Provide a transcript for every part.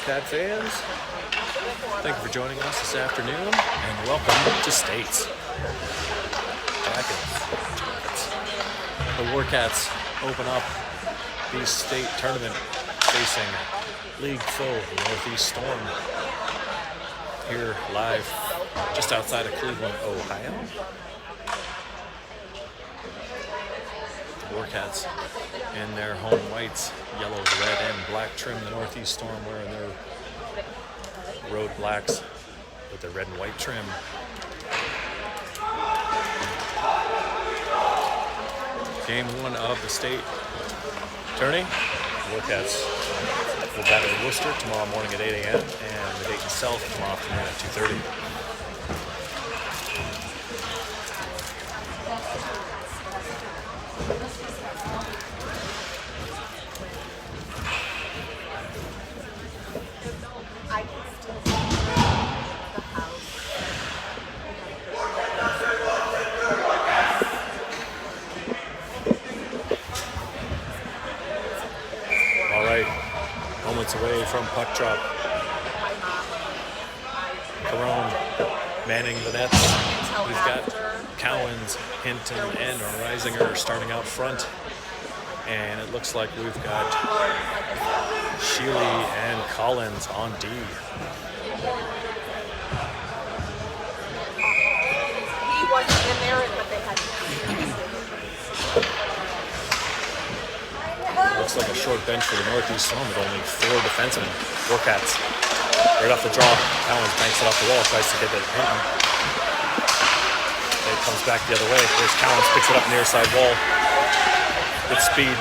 Warcat fans. Thank you for joining us this afternoon, and welcome to States. The Warcats open up the state tournament facing league foe Northeast Storm here live just outside of Cleveland, Ohio. The Warcats in their home whites, yellow, red, and black trim. The Northeast Storm wearing their road blacks with their red and white trim. Game one of the state tourney. Warcats will battle Worcester tomorrow morning at 8 a.m. and the Dayton South tomorrow afternoon at 2:30. Moments away from puck drop. Carone manning the nets. We've got Cowens, Hinton, and Reisinger starting out front. And it looks like we've got Sheely and Collins on D. He wasn't in there, but they had Looks like a short bench for the Northeast Storm with only 4 defensemen. Warcats right off the draw. Cowens banks it off the wall, tries to get it at Hinton. It comes back the other way. There's Cowens, picks it up near side wall. Good speed.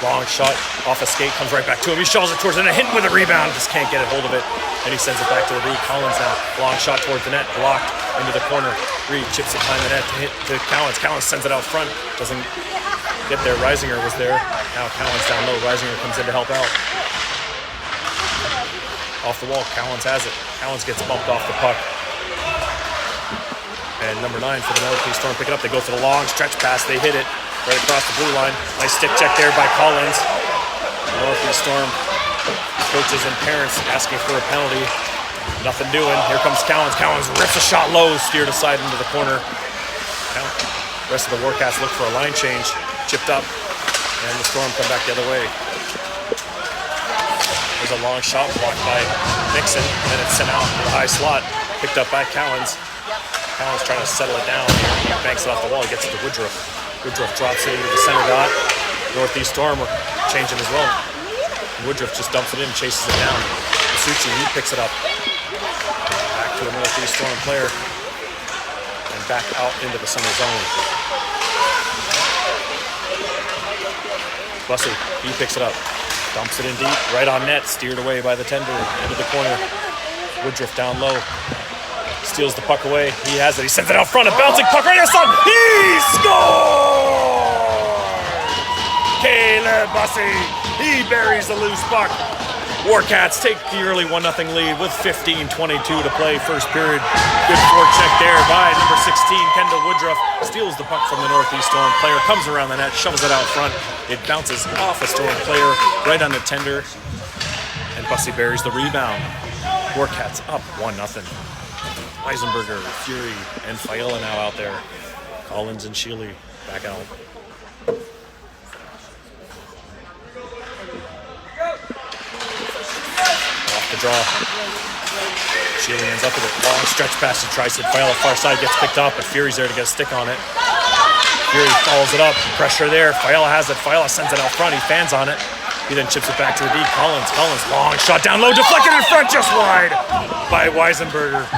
Long shot off a skate, comes right back to him. He shovels it towards the net. Hinton with a rebound, just can't get a hold of it. And he sends it back to the D. Collins now. Long shot towards the net, blocked into the corner. Reed chips it behind the net to hit to Cowens. Cowens sends it out front. Doesn't get there. Reisinger was there. Now Cowens down low. Reisinger comes in to help out. Off the wall, Cowens has it. Cowens gets bumped off the puck. And number 9 for the Northeast Storm pick it up. They go for the long stretch pass. They hit it right across the blue line. Nice stick check there by Collins. The Northeast Storm coaches and parents asking for a penalty. Nothing doing. Here comes Cowens. Cowens rips a shot low, steered aside into the corner. Now, the rest of the Warcats look for a line change. Chipped up, and the Storm come back the other way. There's a long shot blocked by Nixon, and then it's sent out to the high slot. Picked up by Cowens. Cowens trying to settle it down here. He banks it off the wall. He gets it to Woodruff. Woodruff drops it into the center dot. Northeast Storm are changing as well. Woodruff just dumps it in, chases it down. Masucci, he picks it up. Back to a Northeast Storm player. And back out into the center zone. Bussey, he picks it up. Dumps it in deep, right on net, steered away by the tender, into the corner. Woodruff down low. Steals the puck away. He has it. He sends it out front. A bouncing puck right in the sun. He scores! Caleb Bussey. He buries the loose puck. Warcats take the early 1-0 lead with 15:22 to play first period. Good forecheck there by number 16, Kendall Woodruff. Steals the puck from the Northeast Storm player. Comes around the net, shovels it out front. It bounces off a Storm player right on the tender. And Bussey buries the rebound. Warcats up 1-0. Weisenberger, Fury, and Failla now out there. Collins and Sheely back out. Off the draw. Sheely ends up with a long stretch pass to Tri-City. Failla far side gets picked up, but Fury's there to get a stick on it. Fury follows it up. Pressure there. Failla has it. Failla sends it out front. He fans on it. He then chips it back to the D. Collins, long shot down low, deflected in front, just wide by Weisenberger.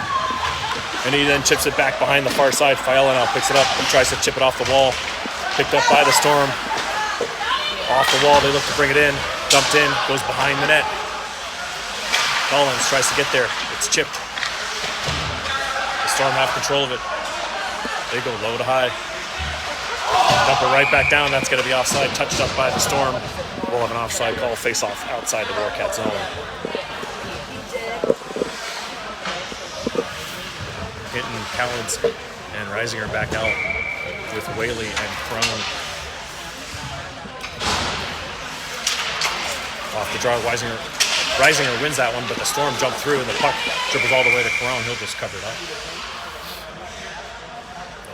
And he then chips it back behind the far side. Failla now picks it up and tries to chip it off the wall. Picked up by the Storm. Off the wall, they look to bring it in. Dumped in, goes behind the net. Collins tries to get there. It's chipped. The Storm have control of it. They go low to high. Dump it right back down. That's going to be offside. Touched up by the Storm. We'll have an offside call. Face-off outside the Warcat zone. Hinton, Cowens, and Reisinger back out with Whaley and Crone. Off the draw, Weisinger Reisinger wins that one, but the Storm jumped through and the puck dribbles all the way to Caron. He'll just cover it up.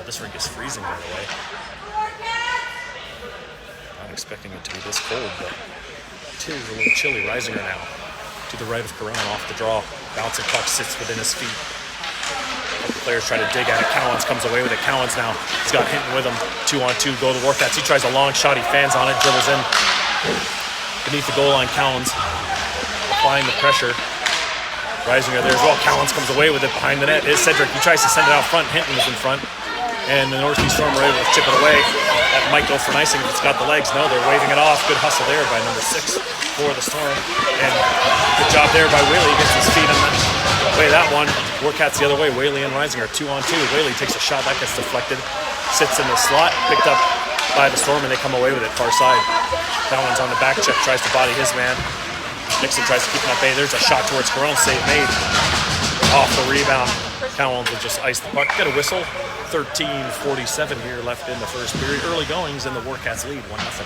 Oh, this rink is freezing, by the way. Not expecting it to be this cold, but it is a little chilly. Reisinger now to the right of Caron off the draw. Bouncing puck sits within his feet. The players try to dig at it. Cowens comes away with it. Cowens now, he's got Hinton with him. 2-on-2, go to Warcats. He tries a long shot. He fans on it, dribbles in. Beneath the goal line, Cowens applying the pressure. Reisinger there as well. Cowens comes away with it behind the net. It's Cedric. He tries to send it out front. Hinton is in front. And the Northeast Storm are able to chip it away. That might go for icing if it's got the legs. No, they're waving it off. Good hustle there by number 6 for the Storm. And good job there by Whaley. He gets his feet on the way that one. Warcats the other way. Whaley and Reisinger 2-on-2. Whaley takes a shot. That gets deflected. Sits in the slot. Picked up by the Storm, and they come away with it far side. Cowens on the back check. Tries to body his man. Nixon tries to keep him at bay. There's a shot towards Caron. Save made. Off the rebound. Cowens will just ice the puck. Get a whistle. 13:47 here left in the first period. Early goings and the Warcats lead 1-0.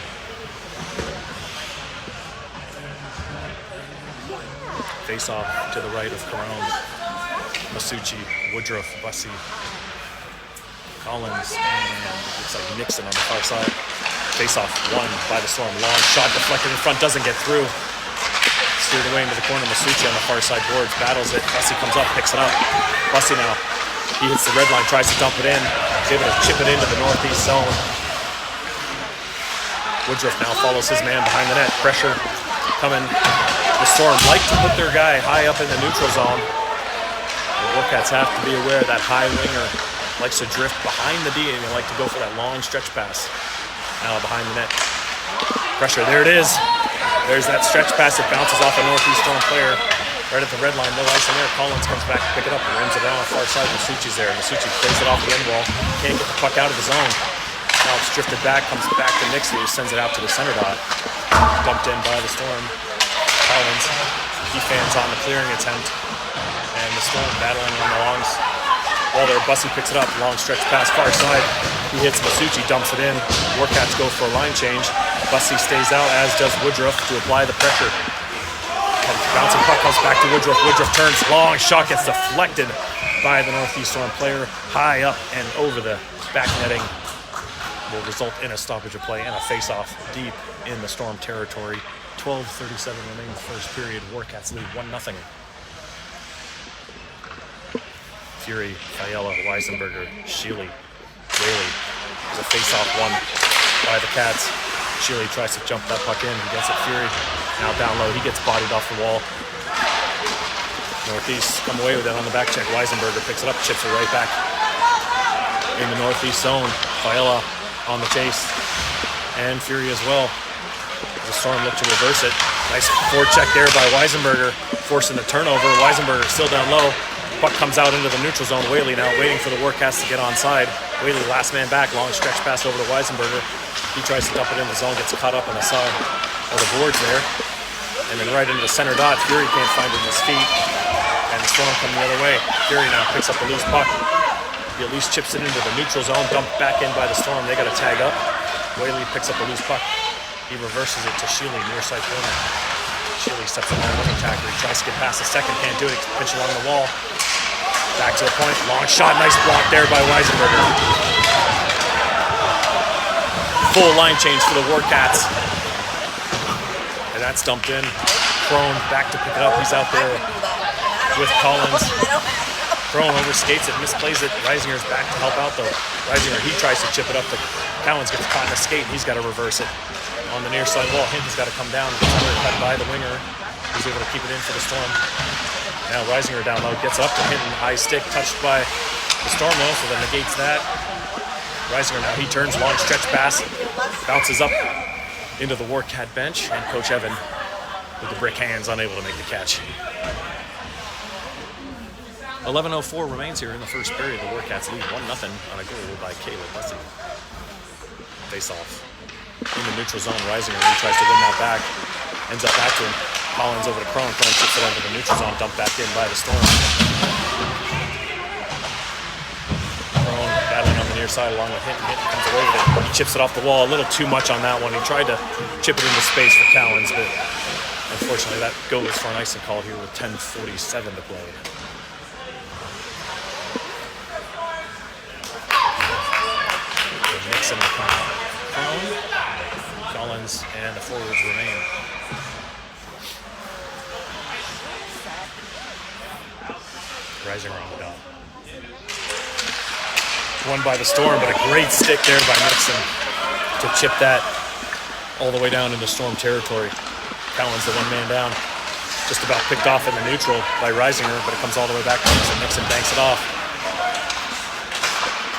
Face off to the right of Caron. Masucci, Woodruff, Bussey, Collins, and looks like Nixon on the far side. Face off won by the Storm. Long shot deflected in front, doesn't get through. Steered away into the corner. Masucci on the far side boards, battles it. Bussey comes up, picks it up. Bussey now. He hits the red line, tries to dump it in. He's able to chip it into the Northeast zone. Woodruff now follows his man behind the net. Pressure coming. The Storm like to put their guy high up in the neutral zone. The Warcats have to be aware that high winger likes to drift behind the D and they like to go for that long stretch pass. Now behind the net. Pressure, there it is. There's that stretch pass that bounces off a Northeast Storm player. Right at the red line, no ice in there. Collins comes back to pick it up and rims it around on the far side. Masucci's there. Masucci plays it off the end wall. Can't get the puck out of the zone. Now it's drifted back, comes back to Nixon, who sends it out to the center dot. Dumped in by the Storm. Collins, he fans on the clearing attempt. And the Storm battling on the longs. While their Bussey picks it up, long stretch pass far side. He hits Masucci, dumps it in. Warcats go for a line change. Bussey stays out, as does Woodruff, to apply the pressure. Bouncing puck comes back to Woodruff. Woodruff turns, long shot gets deflected by the Northeast Storm player. High up and over the back netting will result in a stoppage of play and a face-off deep in the Storm territory. 12:37 remains first period. Warcats lead 1-0. Fury, Fiala, Weisenberger, Sheely, Whaley. There's a face-off won by the Cats. Sheely tries to jump that puck in. He gets it. Fury now down low. He gets bodied off the wall. Northeast come away with it on the back check. Weisenberger picks it up, chips it right back in the Northeast zone. Fiala on the chase. And Fury as well. The Storm look to reverse it. Nice forecheck there by Weisenberger, forcing the turnover. Weisenberger still down low. Puck comes out into the neutral zone. Whaley now waiting for the Warcats to get onside. Whaley last man back. Long stretch pass over to Weisenberger. He tries to dump it in the zone, gets caught up on the side of the boards there. And then right into the center dot. Fury can't find it in his feet. And the Storm coming the other way. Fury now picks up the loose puck. He at least chips it into the neutral zone. Dumped back in by the Storm. They got to tag up. Whaley picks up the loose puck. He reverses it to Sheely, near side corner. Sheely steps up on one attacker. He tries to get past the second, can't do it. Pinch along the wall. Back to the point. Long shot. Nice block there by Weisenberger. Full line change for the Warcats. And that's dumped in. Crone back to pick it up. He's out there with Collins. Crone overskates it, misplays it. Reisinger's back to help out though. Reisinger, he tries to chip it up. The Cowens gets caught in a skate and he's got to reverse it. On the near side wall, Hinton's got to come down. Gets undercut by the winger. He's able to keep it in for the Storm. Now Reisinger down low, gets up to Hinton. High stick, touched by the Storm though, so that negates that. Reisinger now, he turns, long stretch pass. Bounces up into the Warcat bench. And Coach Evan, with the brick hands, unable to make the catch. 11:04 remains here in the first period. The Warcats lead 1-0 on a goal by Caleb Bussey. Face off. In the neutral zone, Reisinger, he tries to win that back. Ends up back to him. Collins over to Crone. Crone chips it under the neutral zone, dumped back in by the Storm. Crone battling on the near side along with Hinton. Hinton comes away with it. He chips it off the wall. A little too much on that one. He tried to chip it into space for Cowens, but Unfortunately, that goes for an icing call here with 10:47 to play. Nixon will come out. Collins and the forwards remain. Risinger on the dot. Won by the Storm, but a great stick there by Nixon to chip that all the way down into Storm territory. Collins, the one man down, just about picked off in the neutral by Risinger, but it comes all the way back to Nixon. Nixon banks it off.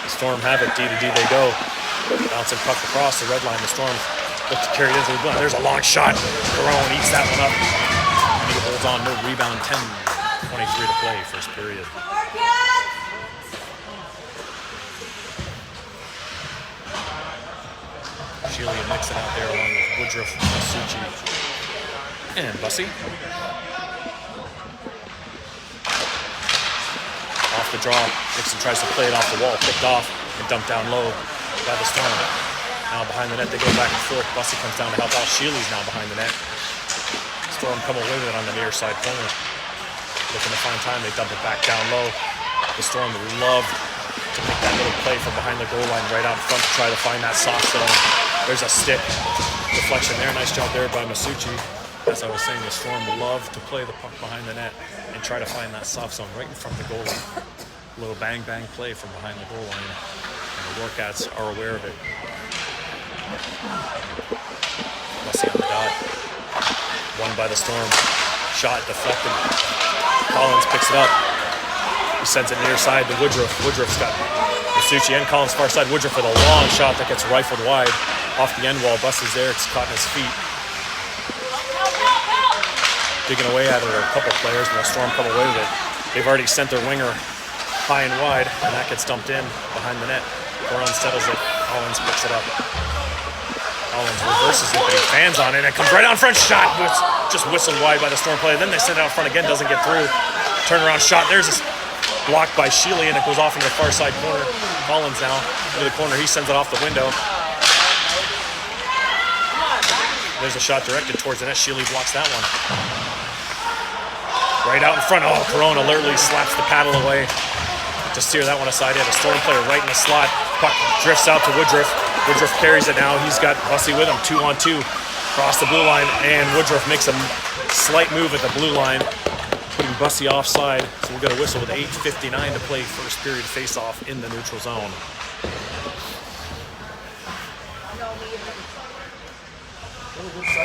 The Storm have it. D to D they go. Bouncing puck across the red line. The Storm look to carry it into the blue line. There's a long shot. Carone eats that one up. And he holds on. No rebound. 10:23 to play, first period. Sheely and Nixon out there along with Woodruff, Masucci, and Bussey. Off the draw, Nixon tries to play it off the wall, picked off and dumped down low by the Storm. Now behind the net, they go back and forth. Bussey comes down to help out. Sheely's now behind the net. Storm come away with it on the near side corner. Looking to find time, they dump it back down low. The Storm would love to make that little play from behind the goal line right out front to try to find that soft zone. There's a stick deflection there. Nice job there by Masucci. As I was saying, the Storm love to play the puck behind the net and try to find that soft zone right in front of the goal line. A little bang-bang play from behind the goal line. And the Warcats are aware of it. Bussey on the dot. Won by the Storm. Shot deflected. Collins picks it up. He sends it near side to Woodruff. Woodruff's got Masucci and Collins far side. Woodruff with a long shot that gets rifled wide off the end wall. Bussey's there. It's caught in his feet. Digging away at it are a couple players, and the Storm come away with it. They've already sent their winger high and wide, and that gets dumped in behind the net. Coron settles it. Collins picks it up. Collins reverses it, but he fans on it, and it comes right out front. Shot just whistled wide by the Storm player. Then they send it out front again, doesn't get through. Turnaround shot. There's this blocked by Sheely, and it goes off into the far side corner. Collins now into the corner. He sends it off the window. There's a shot directed towards the net. Sheely blocks that one. Right out in front. Oh, Corona alertly slaps the paddle away to steer that one aside. Yeah, the Storm player right in the slot. Puck drifts out to Woodruff. Woodruff carries it now. He's got Bussey with him. 2-on-2. Cross the blue line, and Woodruff makes a slight move at the blue line, putting Bussey offside. So we'll get a whistle with 8:59 to play, first period face-off in the neutral zone.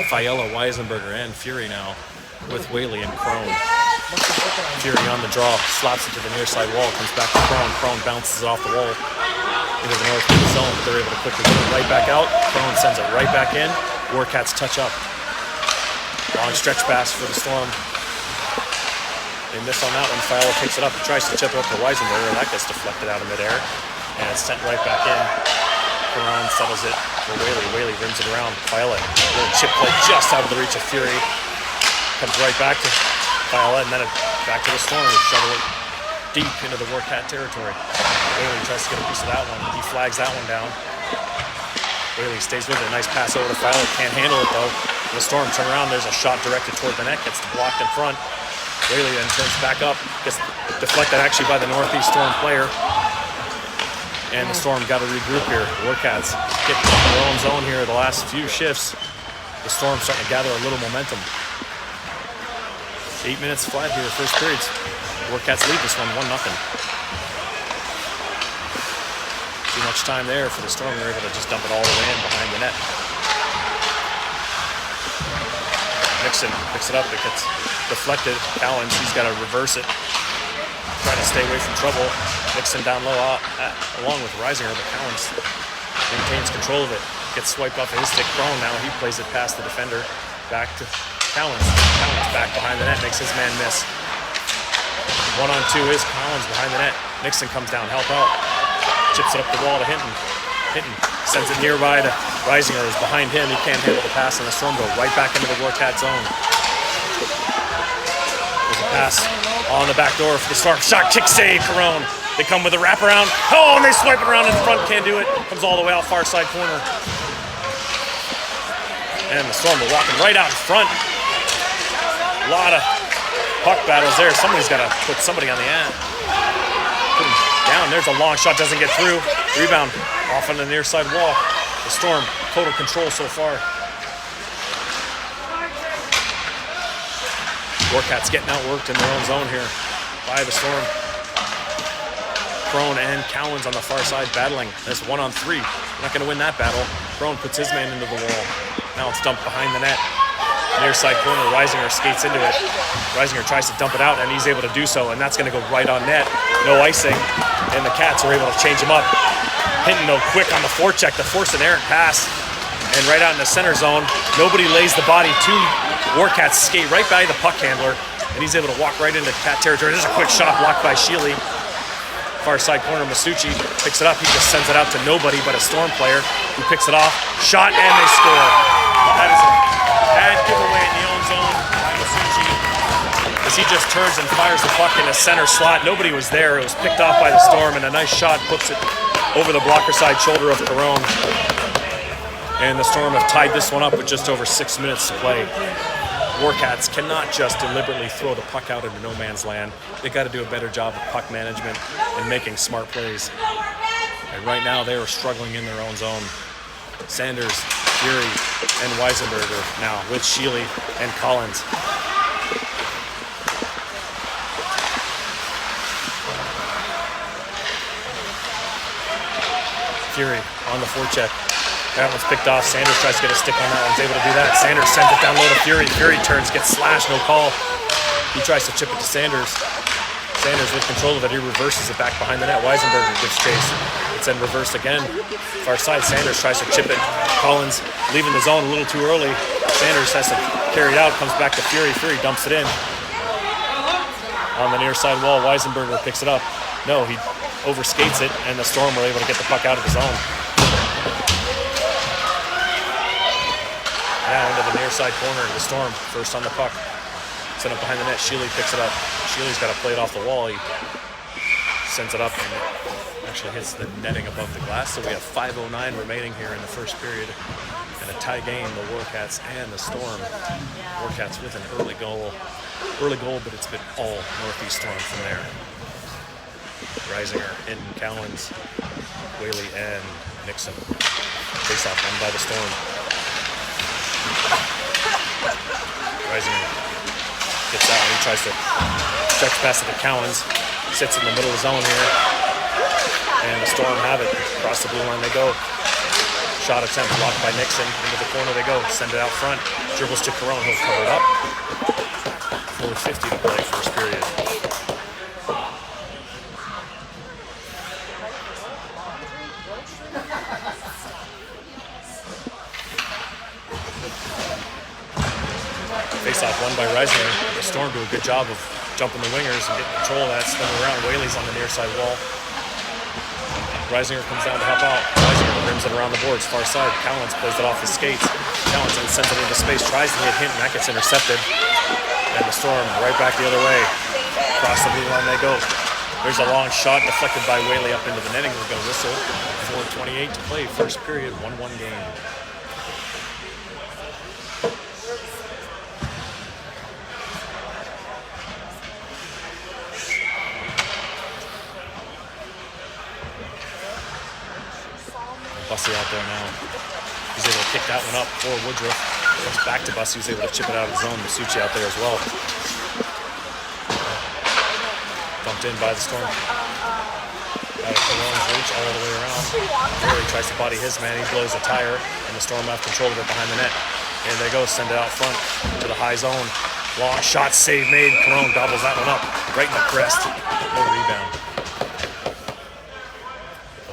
Fiala, Weisenberger, and Fury now with Whaley and Crone. Fury on the draw, slaps it to the near side wall, comes back to Crone. Crone bounces it off the wall into the north zone, but they're able to quickly get it right back out. Crone sends it right back in. Warcats touch up. Long stretch pass for the Storm. They miss on that one. Fiala picks it up and tries to chip it up to Weisenberger. That gets deflected out of midair, and it's sent right back in. Coron settles it for Whaley. Whaley rims it around. Fiala, a little chip play just out of the reach of Fury. Comes right back to Fiala, and then back to the Storm. They shovel it deep into the Warcat territory. Whaley tries to get a piece of that one. He flags that one down. Whaley stays with it. Nice pass over to Fiala. Can't handle it though. The Storm turn around. There's a shot directed toward the net. Gets blocked in front. Whaley then turns back up. Gets deflected actually by the Northeast Storm player. And the Storm got to regroup here. The Warcats get their own zone here the last few shifts. The Storm starting to gather a little momentum. 8 minutes flat here, first periods. Warcats lead this one 1-0. Too much time there for the Storm. They're able to just dump it all the way in behind the net. Nixon picks it up. It gets deflected. Collins, he's got to reverse it. Trying to stay away from trouble. Nixon down low along with Risinger, but Collins maintains control of it. Gets swiped off of his stick. Prone now. He plays it past the defender. Back to Collins. Collins back behind the net. Makes his man miss. 1-on-2 is Collins behind the net. Nixon comes down. Help out. Chips it up the wall to Hinton. Hinton sends it nearby to Risinger. Is behind him. He can't handle the pass, and the Storm go right back into the Warcat zone. There's a pass on the back door for the Storm. Shot, kick, save, Corone. They come with a wraparound. Oh, and they swipe it around in front. Can't do it. Comes all the way out far side corner. And the Storm are walking right out in front. A lot of puck battles there. Somebody's got to put somebody on the end. Put him down. There's a long shot. Doesn't get through. Rebound off on the near side wall. The Storm, total control so far. Warcats getting outworked in their own zone here by the Storm. Crone and Cowens on the far side battling. That's 1-on-3. We're not going to win that battle. Crone puts his man into the wall. Now it's dumped behind the net. Near side corner, Reisinger skates into it. Reisinger tries to dump it out, and he's able to do so, and that's going to go right on net. No icing, and the Cats are able to change him up. Hinton, though, quick on the forecheck to force an errant pass. And right out in the center zone, nobody lays the body to Warcats skate right by the puck handler, and he's able to walk right into Cat territory. There's a quick shot blocked by Sheely. Far side corner, Masucci picks it up. He just sends it out to nobody but a Storm player who picks it off. Shot, and they score. That is a bad giveaway in the own zone by Masucci as he just turns and fires the puck in the center slot. Nobody was there. It was picked off by the Storm, and a nice shot puts it over the blocker side shoulder of Carone. And the Storm have tied this one up with just over 6 minutes to play. Warcats cannot just deliberately throw the puck out into no man's land. They got to do a better job of puck management and making smart plays. And right now they are struggling in their own zone. Sanders, Fury, and Weisenberger now with Sheely and Collins. Fury on the forecheck. That one's picked off. Sanders tries to get a stick on that. One's able to do that. Sanders sends it down low to Fury. Fury turns, gets slashed, no call. He tries to chip it to Sanders. Sanders with control of it. He reverses it back behind the net. Weisenberger gives chase. It's then reversed again. Far side, Sanders tries to chip it. Collins leaving the zone a little too early. Sanders has to carry it out. Comes back to Fury. Fury dumps it in. On the near side wall, Weisenberger picks it up. No, he overskates it, and the Storm were able to get the puck out of the zone. Now into the near side corner, the Storm first on the puck. Sent up behind the net, Sheely picks it up. Sheely's got to play it off the wall. He sends it up and it actually hits the netting above the glass. So we have 5:09 remaining here in the first period. And a tie game, the Warcats and the Storm. Warcats with an early goal, but it's been all Northeast Storm from there. Reisinger, Hinton, Cowens, Whaley, and Nixon. Face off won by the Storm. Reisinger gets out and he tries to stretch past it to Cowens. Sits in the middle of the zone here. And the Storm have it. Across the blue line they go. Shot attempt blocked by Nixon. Into the corner they go. Send it out front. Dribbles to Carone. He'll cover it up. 4:50 to play first period. Face-off won by Reisinger. The Storm do a good job of jumping the wingers and getting control of that. Spinning around. Whaley's on the near side wall. Reisinger comes down to help out. Reisinger rims it around the boards. Far side. Cowens plays it off his skates. Cowens then sends it into space. Tries to hit Hinton. That gets intercepted. And the Storm right back the other way. Across the blue line they go. There's a long shot deflected by Whaley up into the netting. We're going to whistle. 4:28 to play. First period. 1-1 game. Bussy out there now. He's able to kick that one up for Woodruff. Comes back to Bussy. He's able to chip it out of the zone. Masucci out there as well. Bumped in by the Storm. Out of Carone's reach all the way around. Really tries to body his man. He blows a tire, and the Storm have control of it behind the net. And they go. Send it out front to the high zone. Long shot, save made. Carone gobbles that one up right in the crest. No rebound.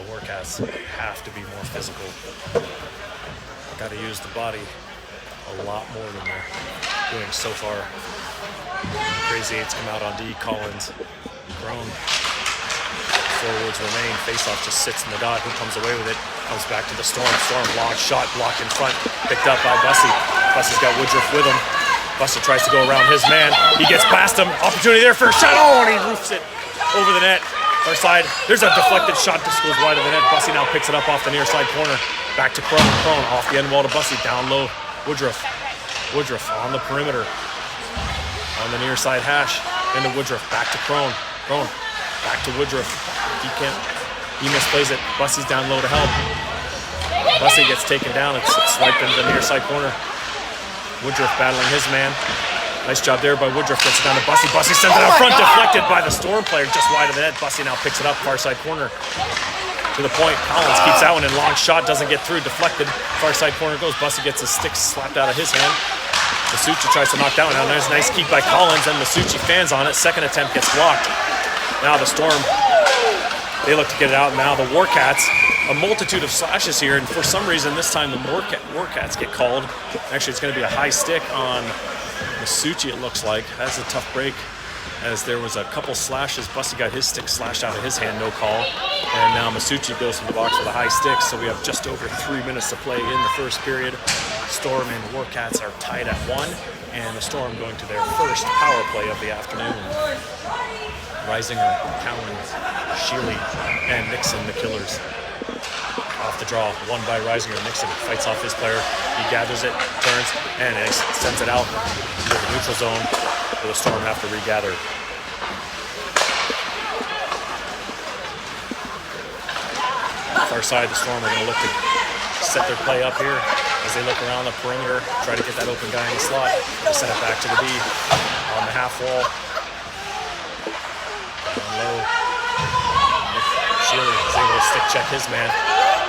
Warcats have to be more physical. Got to use the body a lot more than they're doing so far. Crazy Eights come out on D. Collins. Crone. Forwards remain. Faceoff just sits in the dot. Who comes away with it? Comes back to the Storm. Storm long shot blocked in front. Picked up by Bussy. Bussy's got Woodruff with him. Bussy tries to go around his man. He gets past him. Opportunity there for a shot. Oh, and he roofs it over the net. Far side, there's a deflected shot that goes wide of the net. Bussy now picks it up off the near side corner. Back to Crone. Crone off the end wall to Bussy. Down low, Woodruff. Woodruff on the perimeter. On the near side hash, into Woodruff, back to Crone. Crone, back to Woodruff. He misplays it. Bussey's down low to help. Bussey gets taken down. It's swiped into the near side corner. Woodruff battling his man. Nice job there by Woodruff. Gets it down to Bussey. Bussey sends it out front, deflected by the Storm player, just wide of the net. Bussey now picks it up, far side corner. To the point, Collins keeps that one in. Long shot, doesn't get through, deflected. Far side corner goes. Bussey gets his stick slapped out of his hand. Masucci tries to knock down. Now there's a nice keep by Collins, and Masucci fans on it. Second attempt gets blocked. Now the Storm, they look to get it out. Now the Warcats, a multitude of slashes here, and for some reason this time the Warcats get called. Actually, it's going to be a high stick on Masucci, it looks like. That's a tough break, as there was a couple slashes. Bussey got his stick slashed out of his hand, no call. And now Masucci goes from the box with a high stick, so we have just over 3 minutes to play in the first period. Storm and Warcats are tied at 1, and the Storm going to their first power play of the afternoon. Reisinger, Cowan, Sheely, and Nixon, the killers. Off the draw, won by Reisinger. Nixon fights off his player. He gathers it, turns, and sends it out to the neutral zone, where the Storm have to regather. Far side, the Storm are going to look to set their play up here as they look around the perimeter, try to get that open guy in the slot. They send it back to the B on the half wall. Down low. Sheely is able to stick check his man.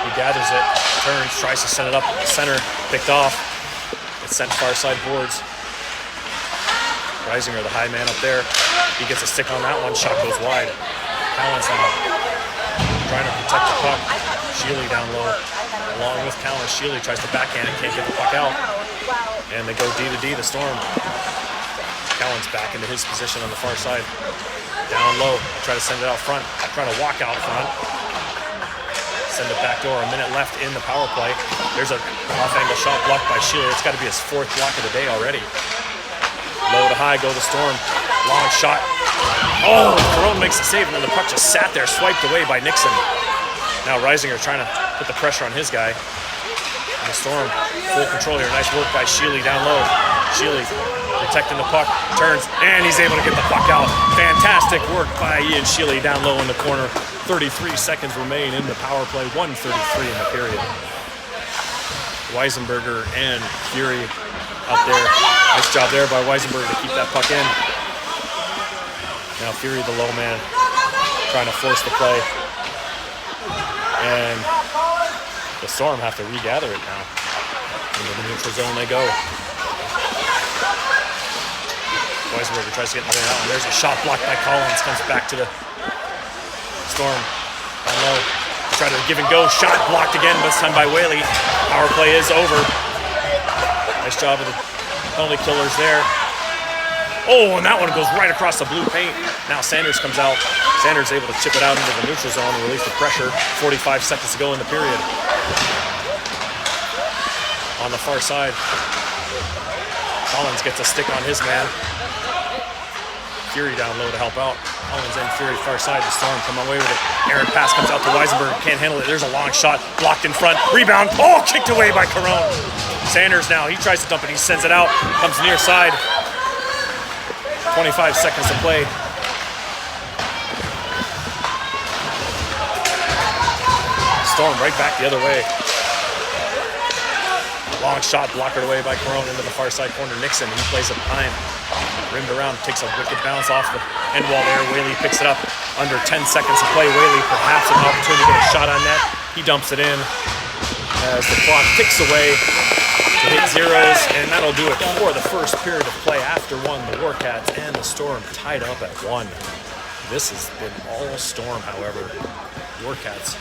He gathers it, turns, tries to send it up center, picked off. It's sent far side boards. Reisinger, the high man up there. He gets a stick on that one, shot goes wide. Cowan's now trying to protect the puck. Sheely down low, along with Cowan. Sheely tries to backhand and can't get the puck out. And they go D to D, the Storm. Cowan's back into his position on the far side. Down low, try to send it out front, trying to walk out front. Send it back door, a minute left in the power play. There's an off-angle shot blocked by Sheely. It's got to be his 4th block of the day already. Low to high, go the Storm. Long shot. Oh, Corone makes the save, and then the puck just sat there, swiped away by Nixon. Now Reisinger trying to put the pressure on his guy. And the Storm, full control here. Nice work by Sheely down low. Sheely protecting the puck, turns, and he's able to get the puck out. Fantastic work by Ian Sheely down low in the corner. 33 seconds remain in the power play, 1:33 in the period. Weisenberger and Fury up there. Nice job there by Weisenberger to keep that puck in. Now Fury, the low man, trying to force the play. And the Storm have to regather it now. Into the neutral zone they go. Weisenberger tries to get another out, and there's a shot blocked by Collins. Comes back to the Storm. Down low. Try to give and go. Shot blocked again, but this time by Whaley. Power play is over. Nice job of the penalty killers there. Oh, and that one goes right across the blue paint. Now Sanders comes out. Sanders able to chip it out into the neutral zone and release the pressure. 45 seconds to go in the period. On the far side, Collins gets a stick on his man. Fury down low to help out. Collins and Fury far side. The Storm come away with it. Aaron pass comes out to Weisenberg. Can't handle it. There's a long shot. Blocked in front. Rebound. Oh, kicked away by Corone. Sanders now. He tries to dump it. He sends it out. Comes near side. 25 seconds to play. Storm right back the other way. Long shot blockered away by Corone into the far side corner. Nixon, he plays it behind. Rimmed around, takes a wicked bounce off the end wall there. Whaley picks it up. Under 10 seconds to play. Whaley perhaps an opportunity to get a shot on net. He dumps it in as the clock ticks away to hit zeros, and that'll do it for the first period of play. After one, the Warcats and the Storm tied up at 1. This has been all Storm, however. Warcats,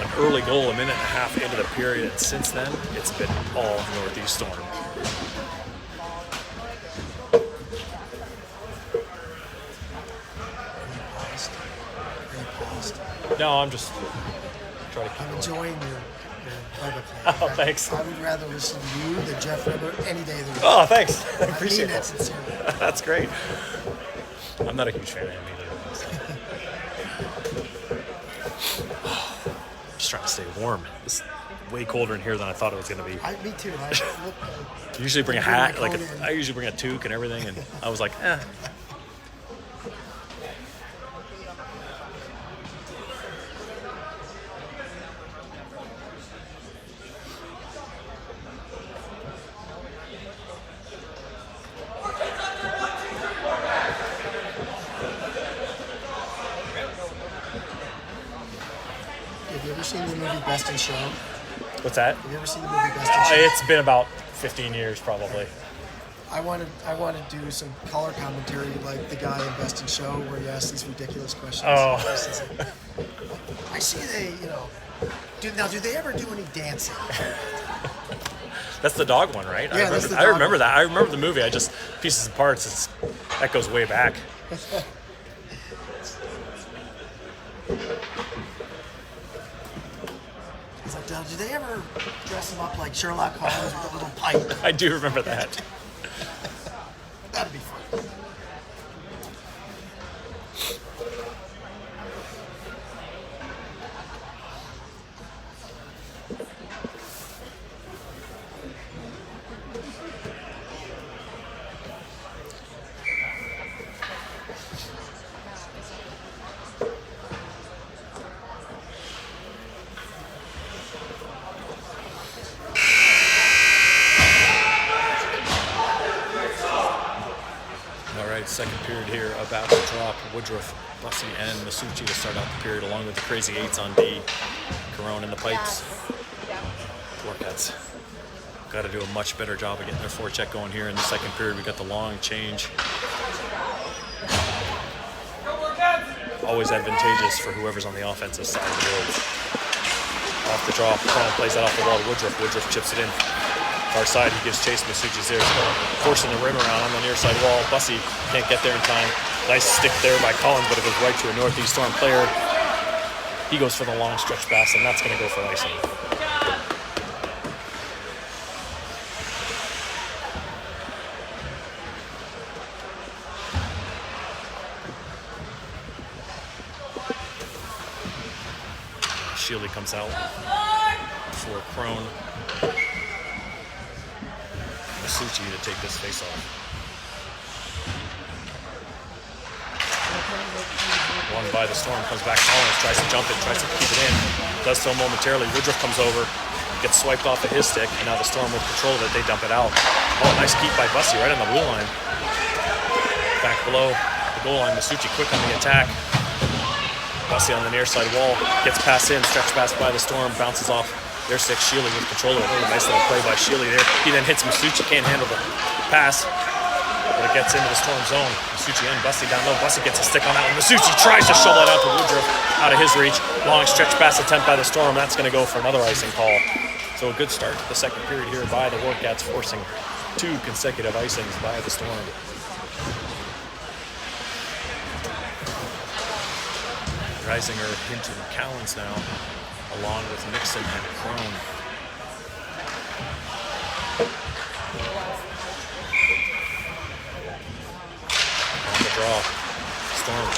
an early goal a minute and a half into the period, and since then, it's been all Northeast Storm. No, I'm just trying to keep I'm enjoying your play-by-play. Oh, thanks. I would rather listen to you than Jeff Ribber any day of the week. Oh, thanks. I I appreciate mean that that. sincerely. That's great. I'm not a huge fan of him either. Just trying to stay warm. way colder in here than I thought it was going to be. Me too. You usually bring a hat, I usually bring a toque and everything, and I was like, eh. Have you ever seen the movie Best in Show? What's that? Have you ever seen the movie Best in Show? It's been about 15 years probably. I want to do some color commentary like the guy in Best in Show where he asks these ridiculous questions. Oh. I see they, do they ever do any dancing? That's the dog one, right? Yeah, that's the I dog remember one. that. I remember the movie. I just pieces and parts. That goes way back. It's like, do they ever dress him up like Sherlock Holmes with a little pipe? I do remember that. That'd be fun. Second period here about to drop. Woodruff, Bussy, and Masucci to start out the period, along with the crazy eights on D. Carone in the pipes. Warcats got to do a much better job of getting their forecheck going here in the second period. We got the long change. Always advantageous for whoever's on the offensive side of the boards. Off the draw, Carone plays that off the wall to Woodruff. Woodruff chips it in. Far side, he gives chase. Masucci's there, forcing the rim around on the near side wall. Bussy can't get there in time. Nice stick there by Collins, but it goes right to a Northeast Storm player. He goes for the long stretch pass, and that's going to go for icing. Shieldy comes out for Crone. Masucci to take this face off. One by the Storm, comes back. Collins tries to jump it, tries to keep it in. Does so momentarily. Woodruff comes over, gets swiped off of his stick, and now the Storm with control of it, they dump it out. Oh, nice keep by Bussy right on the blue line. Back below the goal line. Masucci quick on the attack. Bussy on the near side wall, gets passed in, stretch pass by the Storm, bounces off their stick. Shieldy with control of it. Oh, nice little play by Shieldy there. He then hits Masucci, can't handle the pass, but it gets into the Storm zone. Masucci and Bussy down low. Bussy gets a stick on that one. Masucci tries to shovel it out to Woodruff, out of his reach. Long stretch pass attempt by the Storm. That's going to go for another icing call. So a good start to the second period here by the Warcats, forcing 2 consecutive icings by the Storm. Reisinger, Hinton, Cowens now, along with Nixon and Crone. On the draw, Storm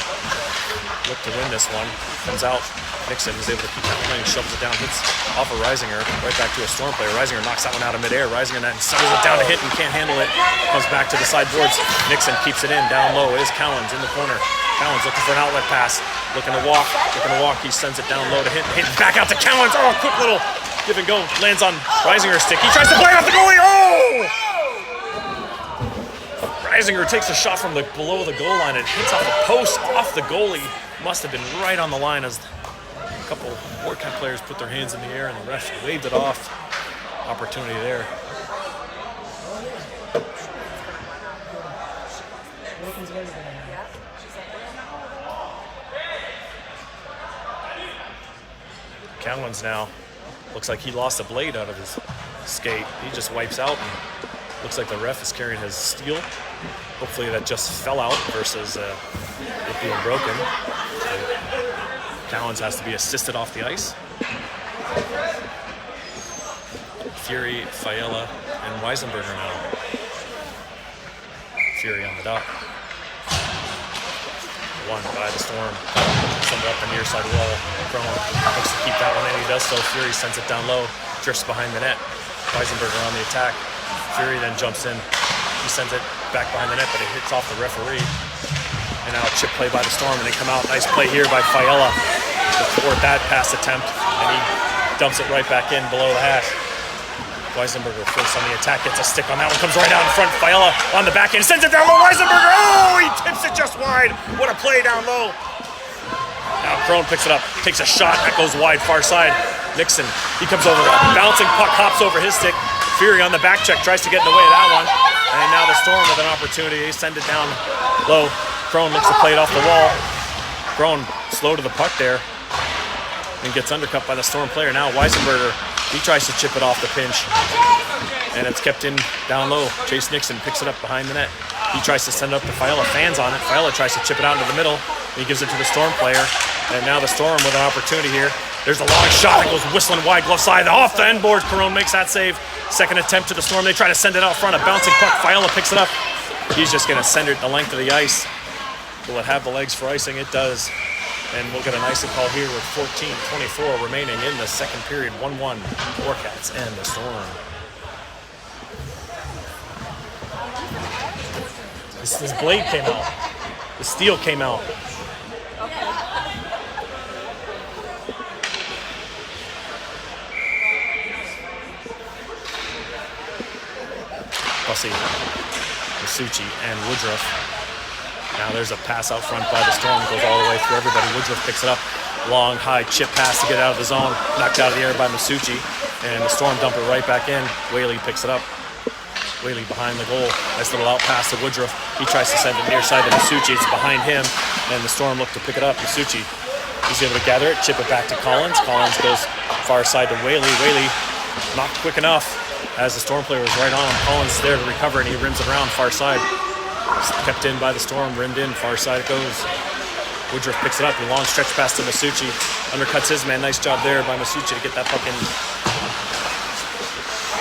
look to win this one. Comes out, Nixon is able to keep that one, shovels it down, hits off of Reisinger, right back to a Storm player. Reisinger knocks that one out of midair. Reisinger then settles it down to hit and can't handle it. Comes back to the sideboards. Nixon keeps it in, down low is Cowens in the corner. Cowens looking for an outlet pass, looking to walk. He sends it down low to hit back out to Cowens. Oh, quick little give and go, lands on Reisinger's stick. He tries to play off the goalie. Oh! Reisinger takes a shot from below the goal line and hits off the post, off the goalie. Must have been right on the line as a couple Warcat players put their hands in the air and the ref waved it off. Opportunity there. Cowens now looks like he lost a blade out of his skate. He just wipes out and looks like the ref is carrying his steel. Hopefully that just fell out versus it being broken. So Cowens has to be assisted off the ice. Fury, Fiala, and Weisenberger now. Fury on the dot. One by the Storm. Send it up the near side wall. Crone looks to keep that one in. He does so. Fury sends it down low. drifts behind the net. Weisenberger on the attack. Fury then jumps in. He sends it back behind the net, but it hits off the referee. And now a chip play by the Storm, and they come out. Nice play here by Fiala to thwart that pass attempt, and he dumps it right back in below the hash. Weisenberger first on the attack, gets a stick on that one, comes right out in front. Fiala on the back end, sends it down low. Weisenberger, oh, he tips it just wide. What a play down low. Now Crone picks it up, takes a shot that goes wide, far side. Nixon, he comes over, bouncing puck, hops over his stick. Fury on the back check, tries to get in the way of that one. And now the Storm with an opportunity, they send it down low. Crone looks to play it off the wall. Crone slow to the puck there and gets undercut by the Storm player. Now Weisenberger, he tries to chip it off the pinch, and it's kept in down low. Chase Nixon picks it up behind the net. He tries to send it up to Fiala, fans on it. Fiala tries to chip it out into the middle. He gives it to the Storm player, and now the Storm with an opportunity here. There's a long shot that goes whistling wide, glove side, off the end board. Caron makes that save. Second attempt to the Storm. They try to send it out front. A bouncing puck. Fiala picks it up. He's just going to send it the length of the ice. Will it have the legs for icing? It does. And we'll get an icing call here with 14:24 remaining in the second period. 1-1, Warcats and the Storm. This blade came out. The steel came out. Bussy, Masucci, and Woodruff. Now there's a pass out front by the Storm, goes all the way through everybody. Woodruff picks it up. Long, high chip pass to get out of the zone. Knocked out of the air by Masucci. And the Storm dump it right back in. Whaley picks it up. Whaley behind the goal. Nice little out pass to Woodruff. He tries to send it near side to Masucci. It's behind him. And the Storm look to pick it up. Masucci, he's able to gather it, chip it back to Collins. Collins goes far side to Whaley. Whaley not quick enough as the Storm player was right on him. Collins there to recover, and he rims it around far side. Kept in by the Storm, rimmed in, far side it goes. Woodruff picks it up, a long stretch pass to Masucci. Undercuts his man, nice job there by Masucci to get that puck in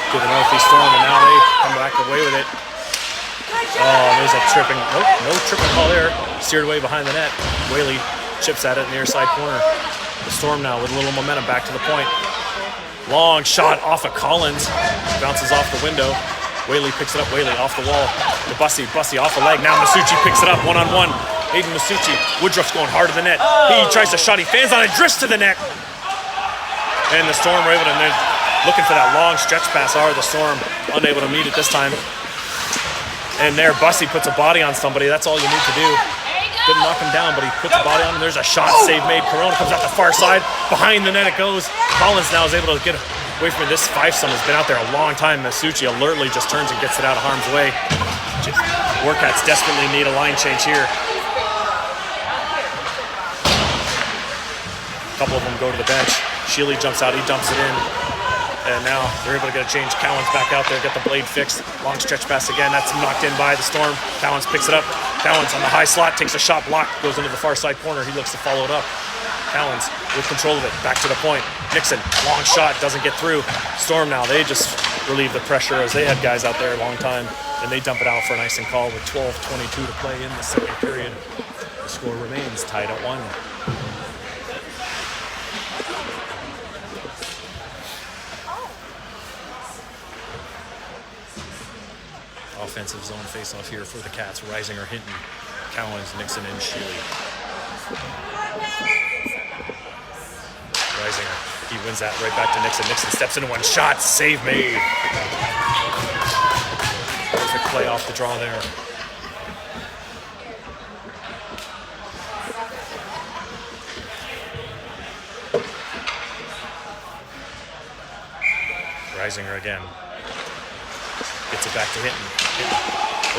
to the Northeast Storm, and now they come back away with it. Oh, there's a tripping, nope, no tripping call there. Steered away behind the net. Whaley chips at it in the near side corner. The Storm now with a little momentum back to the point. Long shot off of Collins, bounces off the window. Whaley picks it up, Whaley off the wall to Bussy, Bussy off the leg. Now Masucci picks it up, one-on-one. Aiden Masucci, Woodruff's going hard to the net. He tries to shot, he fans on it, drifts to the net. And the Storm were able to, looking for that long stretch pass. The Storm unable to meet it this time. And there, Bussy puts a body on somebody. That's all you need to do. Didn't knock him down, but he puts a body on him. There's a shot, save made. Corona comes out the far side. Behind the net it goes. Collins now is able to get away from it. This fivesome has been out there a long time. Masucci alertly just turns and gets it out of harm's way. Warcats desperately need a line change here. A couple of them go to the bench. Sheely jumps out, he dumps it in. And now they're able to get a change. Cowens back out there, get the blade fixed. Long stretch pass again, that's knocked in by the Storm. Cowens picks it up. Cowens on the high slot, takes a shot, blocked, goes into the far side corner. He looks to follow it up. Cowens with control of it, back to the point. Nixon, long shot, doesn't get through. Storm now, they just relieve the pressure as they had guys out there a long time. And they dump it out for an icing call with 12:22 to play in the second period. The score remains tied at 1. Offensive zone face-off here for the Cats. Risinger, Hinton, Cowens, Nixon, and Sheely. Risinger, he wins that right back to Nixon. Nixon steps into one shot, save made. Perfect play off the draw there. Risinger again. Gets it back to Hinton.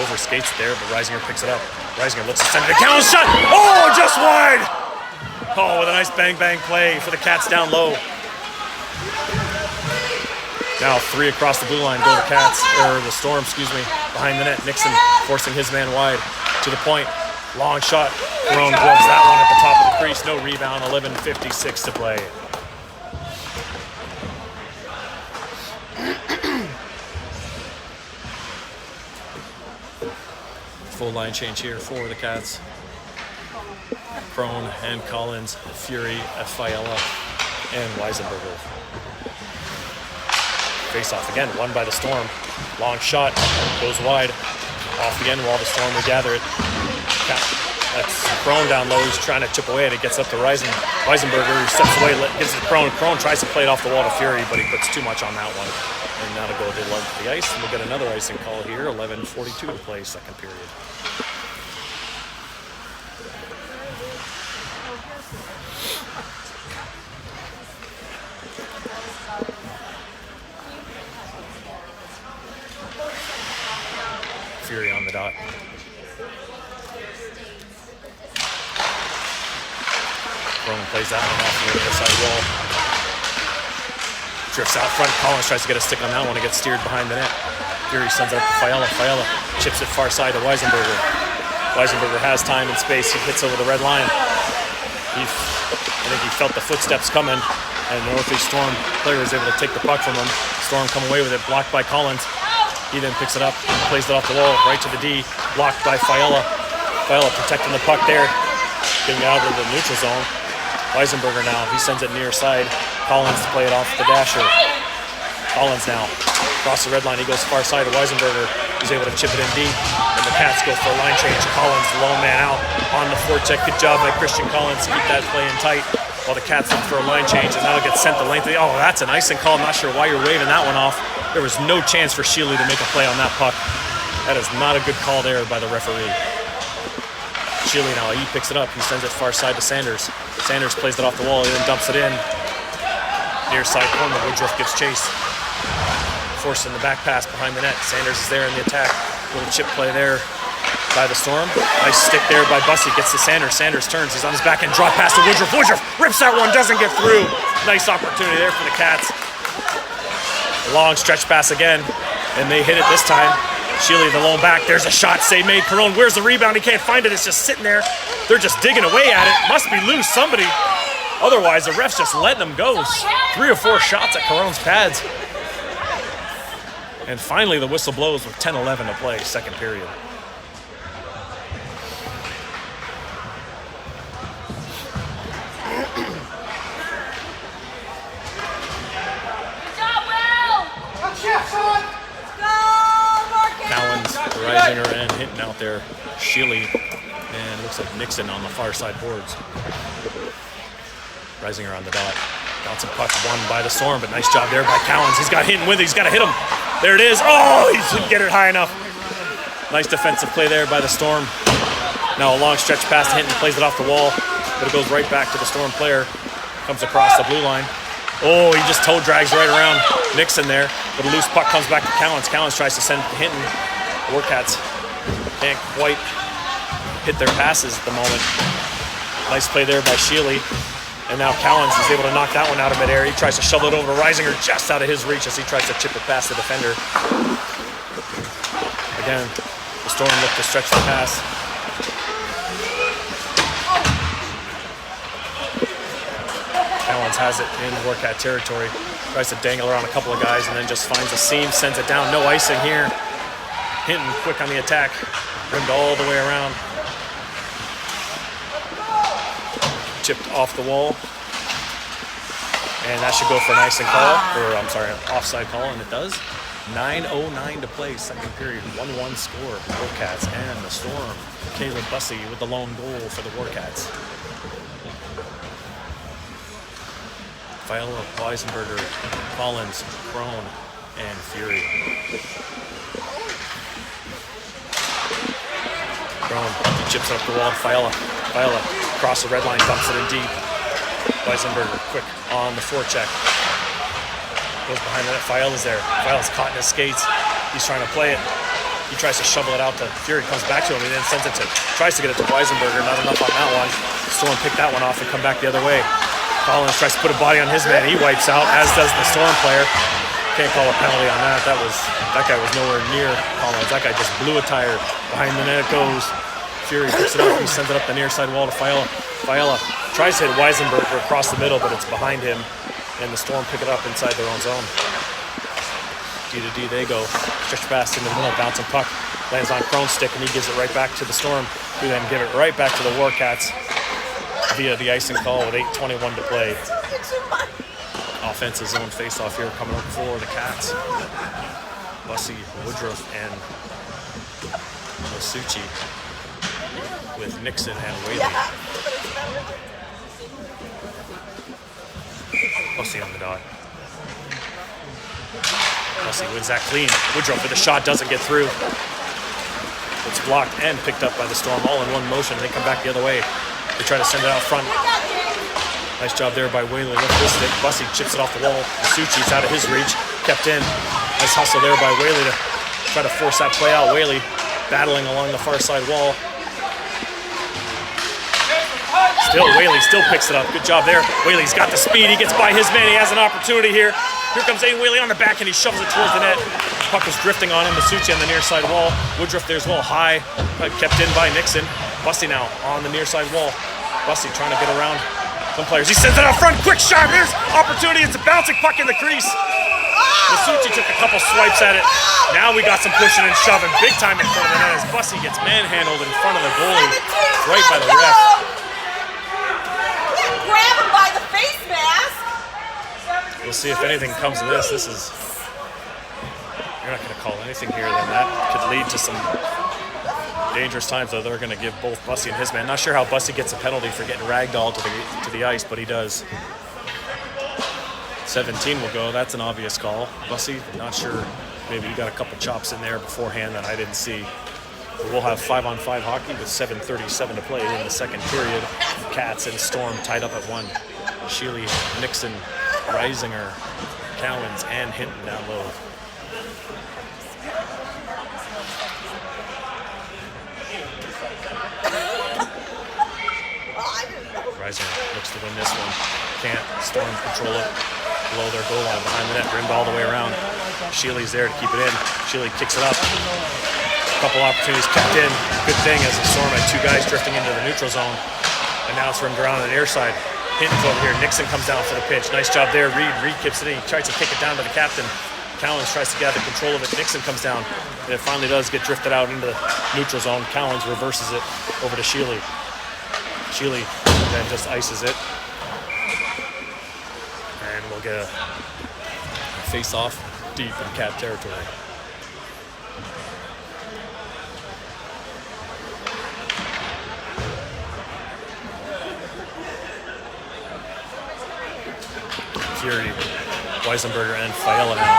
Over skates there, but Risinger picks it up. Risinger looks to send it. Cowens shot! Oh, just wide! Oh, with a nice bang-bang play for the Cats down low. Now 3 across the blue line go the Cats, or the Storm, excuse me, behind the net. Nixon forcing his man wide to the point. Long shot. Caron gloves that one at the top of the crease. No rebound. 11:56 to play. Full line change here for the Cats. Crone and Collins, Fury, Fiala, and Weisenberger. Face off again, won by the Storm. Long shot, goes wide. Off the end wall, the Storm will gather it. That's Crone down low, he's trying to chip away at it, gets up to Weisenberger, he steps away, gives it to Crone. Crone tries to play it off the wall to Fury, but he puts too much on that one. And now to go to the ice, and we'll get another icing call here, 11:42 to play, second period. Fury on the dot. Roman plays that one off the other side wall. Drifts out front. Collins tries to get a stick on that one. It gets steered behind the net. Fury sends it up to Fiala. Fiala chips it far side to Weisenberger. Weisenberger has time and space. He hits over the red line. I think he felt the footsteps coming, and the Northeast Storm player is able to take the puck from him. Storm come away with it, blocked by Collins. He then picks it up, plays it off the wall, right to the D, blocked by Fiala. Fiala protecting the puck there, getting out of the neutral zone. Weisenberger now, he sends it near side. Collins to play it off the dasher. Collins now, across the red line, he goes far side to Weisenberger. He's able to chip it in deep, and the Cats go for a line change. Collins, the lone man out on the forecheck. Good job by Christian Collins to keep that play in tight, while the Cats look for a line change, and that'll get sent the length of the... Oh, that's an icing call. I'm not sure why you're waving that one off. There was no chance for Shealy to make a play on that puck. That is not a good call there by the referee. Shealy now, he picks it up. He sends it far side to Sanders. Sanders plays it off the wall. He then dumps it in. Near side corner, Woodruff gives chase. Forcing the back pass behind the net. Sanders is there in the attack. Little chip play there by the Storm. Nice stick there by Bussey. Gets to Sanders. Sanders turns. He's on his back and drop pass to Woodruff. Woodruff rips that one. Doesn't get through. Nice opportunity there for the Cats. Long stretch pass again, and they hit it this time. Shealy the lone back. There's a shot save made. Perron, where's the rebound? He can't find it. It's just sitting there. They're just digging away at it. Must be loose. Somebody. Otherwise, the ref's just letting them go. 3 or 4 shots at Perron's pads. And finally, the whistle blows with 10:11 to play, second period. Risinger and hitting out there, Shealy, and looks like Nixon on the far side boards. Risinger on the dot. Bouncing puck won by the Storm, but nice job there by Cowens. He's got Hinton with it. He's got to hit him. There it is. Oh, he didn't get it high enough. Nice defensive play there by the Storm. Now a long stretch pass to Hinton, plays it off the wall, but it goes right back to the Storm player. Comes across the blue line. Oh, he just toe drags right around Nixon there, but a loose puck comes back to Cowens. Cowens tries to send it to Hinton. Warcats can't quite hit their passes at the moment. Nice play there by Shealy. And now Cowens is able to knock that one out of midair. He tries to shovel it over to Risinger, just out of his reach as he tries to chip it past the defender. Again, the Storm look to stretch the pass. Cowens has it in Warcat territory. Tries to dangle around a couple of guys and then just finds a seam, sends it down. No icing here. Hinton quick on the attack, rimmed all the way around. Chipped off the wall. And that should go for an icing call, or I'm sorry, an offside call, and it does. 9:09 to play, second period, 1-1 score. Warcats and the Storm. Caleb Bussey with the lone goal for the Warcats. Viola, Weisenberger, Collins, Crone, and Fury. Crone chips up the wall. Viola across the red line, dumps it in deep. Weisenberger quick on the forecheck. Goes behind the net. Viola's there. Viola's caught in his skates. He's trying to play it. He tries to shovel it out to Fury. Comes back to him. He then tries to get it to Weisenberger. Not enough on that one. Storm picked that one off and come back the other way. Collins tries to put a body on his man. He wipes out, as does the Storm player. Can't call a penalty on that. That guy was nowhere near Collins. That guy just blew a tire. Behind the net it goes. Fury picks it up. He sends it up the near side wall to Viola. Viola tries to hit Weisenberger across the middle, but it's behind him. And the Storm pick it up inside their own zone. D to D they go. Stretch pass in the middle, bouncing puck. Lands on Crone's stick, and he gives it right back to the Storm, who then give it right back to the Warcats via the icing call with 8:21 to play. Offensive zone face-off here coming up for the Cats. Bussy, Woodruff, and Masucci with Nixon and Whaley. Bussy on the dot. Bussy wins that clean. Woodruff with a shot, doesn't get through. It's blocked and picked up by the Storm all in one motion. They come back the other way. They try to send it out front. Nice job there by Whaley. Lift this stick. Bussy chips it off the wall. Masucci's out of his reach. Kept in. Nice hustle there by Whaley to try to force that play out. Whaley battling along the far side wall. Still, Whaley still picks it up. Good job there. Whaley's got the speed. He gets by his man. He has an opportunity here. Here comes Aiden Whaley on the back, and he shoves it towards the net. Puck was drifting on him. Masucci on the near side wall. Woodruff there as well. High. Kept in by Nixon. Bussy now on the near side wall. Bussy trying to get around some players. He sends it out front. Quick shot. Here's opportunity. It's a bouncing puck in the crease. Masucci took a couple swipes at it. Now we got some pushing and shoving big time in front of the net as Bussy gets manhandled in front of the goalie. Right by the ref. Grab him by the face mask. We'll see if anything comes of this. You're not going to call anything here, then that could lead to some dangerous times, though. They're going to give both Bussy and his man. Not sure how Bussy gets a penalty for getting ragdolled to the ice, but he does. 17 will go. That's an obvious call. Bussy, not sure. Maybe he got a couple chops in there beforehand that I didn't see. But we'll have 5-on-5 hockey with 7:37 to play in the second period. Cats and Storm tied up at 1. Sheely, Nixon, Reisinger, Cowens, and Hinton down low. Reisinger looks to win this one. Can't. Storm control it below their goal line behind the net. Rimmed all the way around. Sheely's there to keep it in. Sheely kicks it up. A couple opportunities kept in. Good thing as the Storm had 2 guys drifting into the neutral zone. And now it's rimmed around on the near side. Hinton's over here. Nixon comes down for the pinch. Nice job there. Reed kicks it in. He tries to kick it down to the captain. Cowens tries to gather control of it. Nixon comes down. And it finally does get drifted out into the neutral zone. Cowens reverses it over to Sheely. Sheely then just ices it. And we'll get a face-off deep in Cat territory. Fury, Weisenberger, and Fiala now.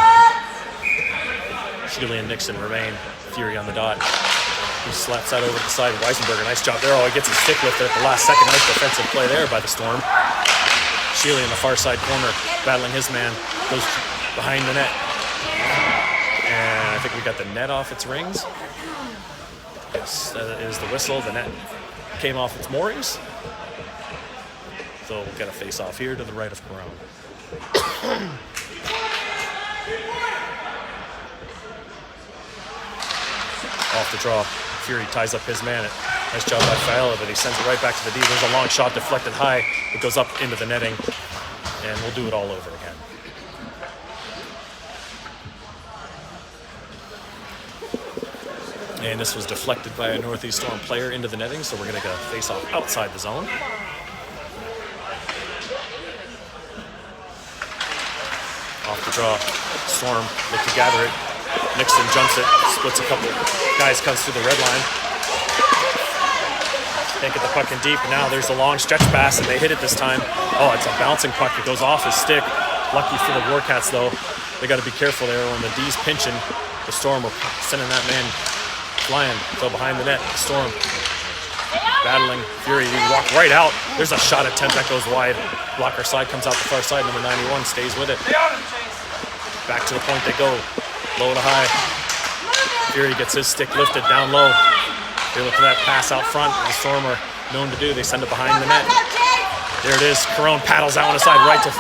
Sheely and Nixon remain. Fury on the dot. He slaps that over to the side. Weisenberger, nice job there. Oh, he gets his stick lifted at the last second. Nice defensive play there by the Storm. Sheely in the far side corner, battling his man. Goes behind the net. And I think we got the net off its rings. Yes, that is the whistle. The net came off its moorings. So we'll get a face-off here to the right of Corone. Off the draw. Fury ties up his man. Nice job by Fiala, but he sends it right back to the D. There's a long shot deflected high. It goes up into the netting, and we'll do it all over again. And this was deflected by a Northeast Storm player into the netting, so we're going to get a face-off outside the zone. Off the draw. Storm look to gather it. Nixon jumps it, splits a couple guys, comes through the red line. Can't get the puck in deep, and now there's a long stretch pass, and they hit it this time. Oh, it's a bouncing puck. It goes off his stick. Lucky for the Warcats, though. They got to be careful there when the D's pinching. The Storm are sending that man flying. So behind the net, the Storm battling Fury. We walk right out. There's a shot attempt that goes wide. Blocker side comes out the far side. Number 91 stays with it. Back to the point they go. Low to high. Fury gets his stick lifted down low. They look for that pass out front. The Storm are known to do. They send it behind the net. There it is. Corone paddles out on the side right to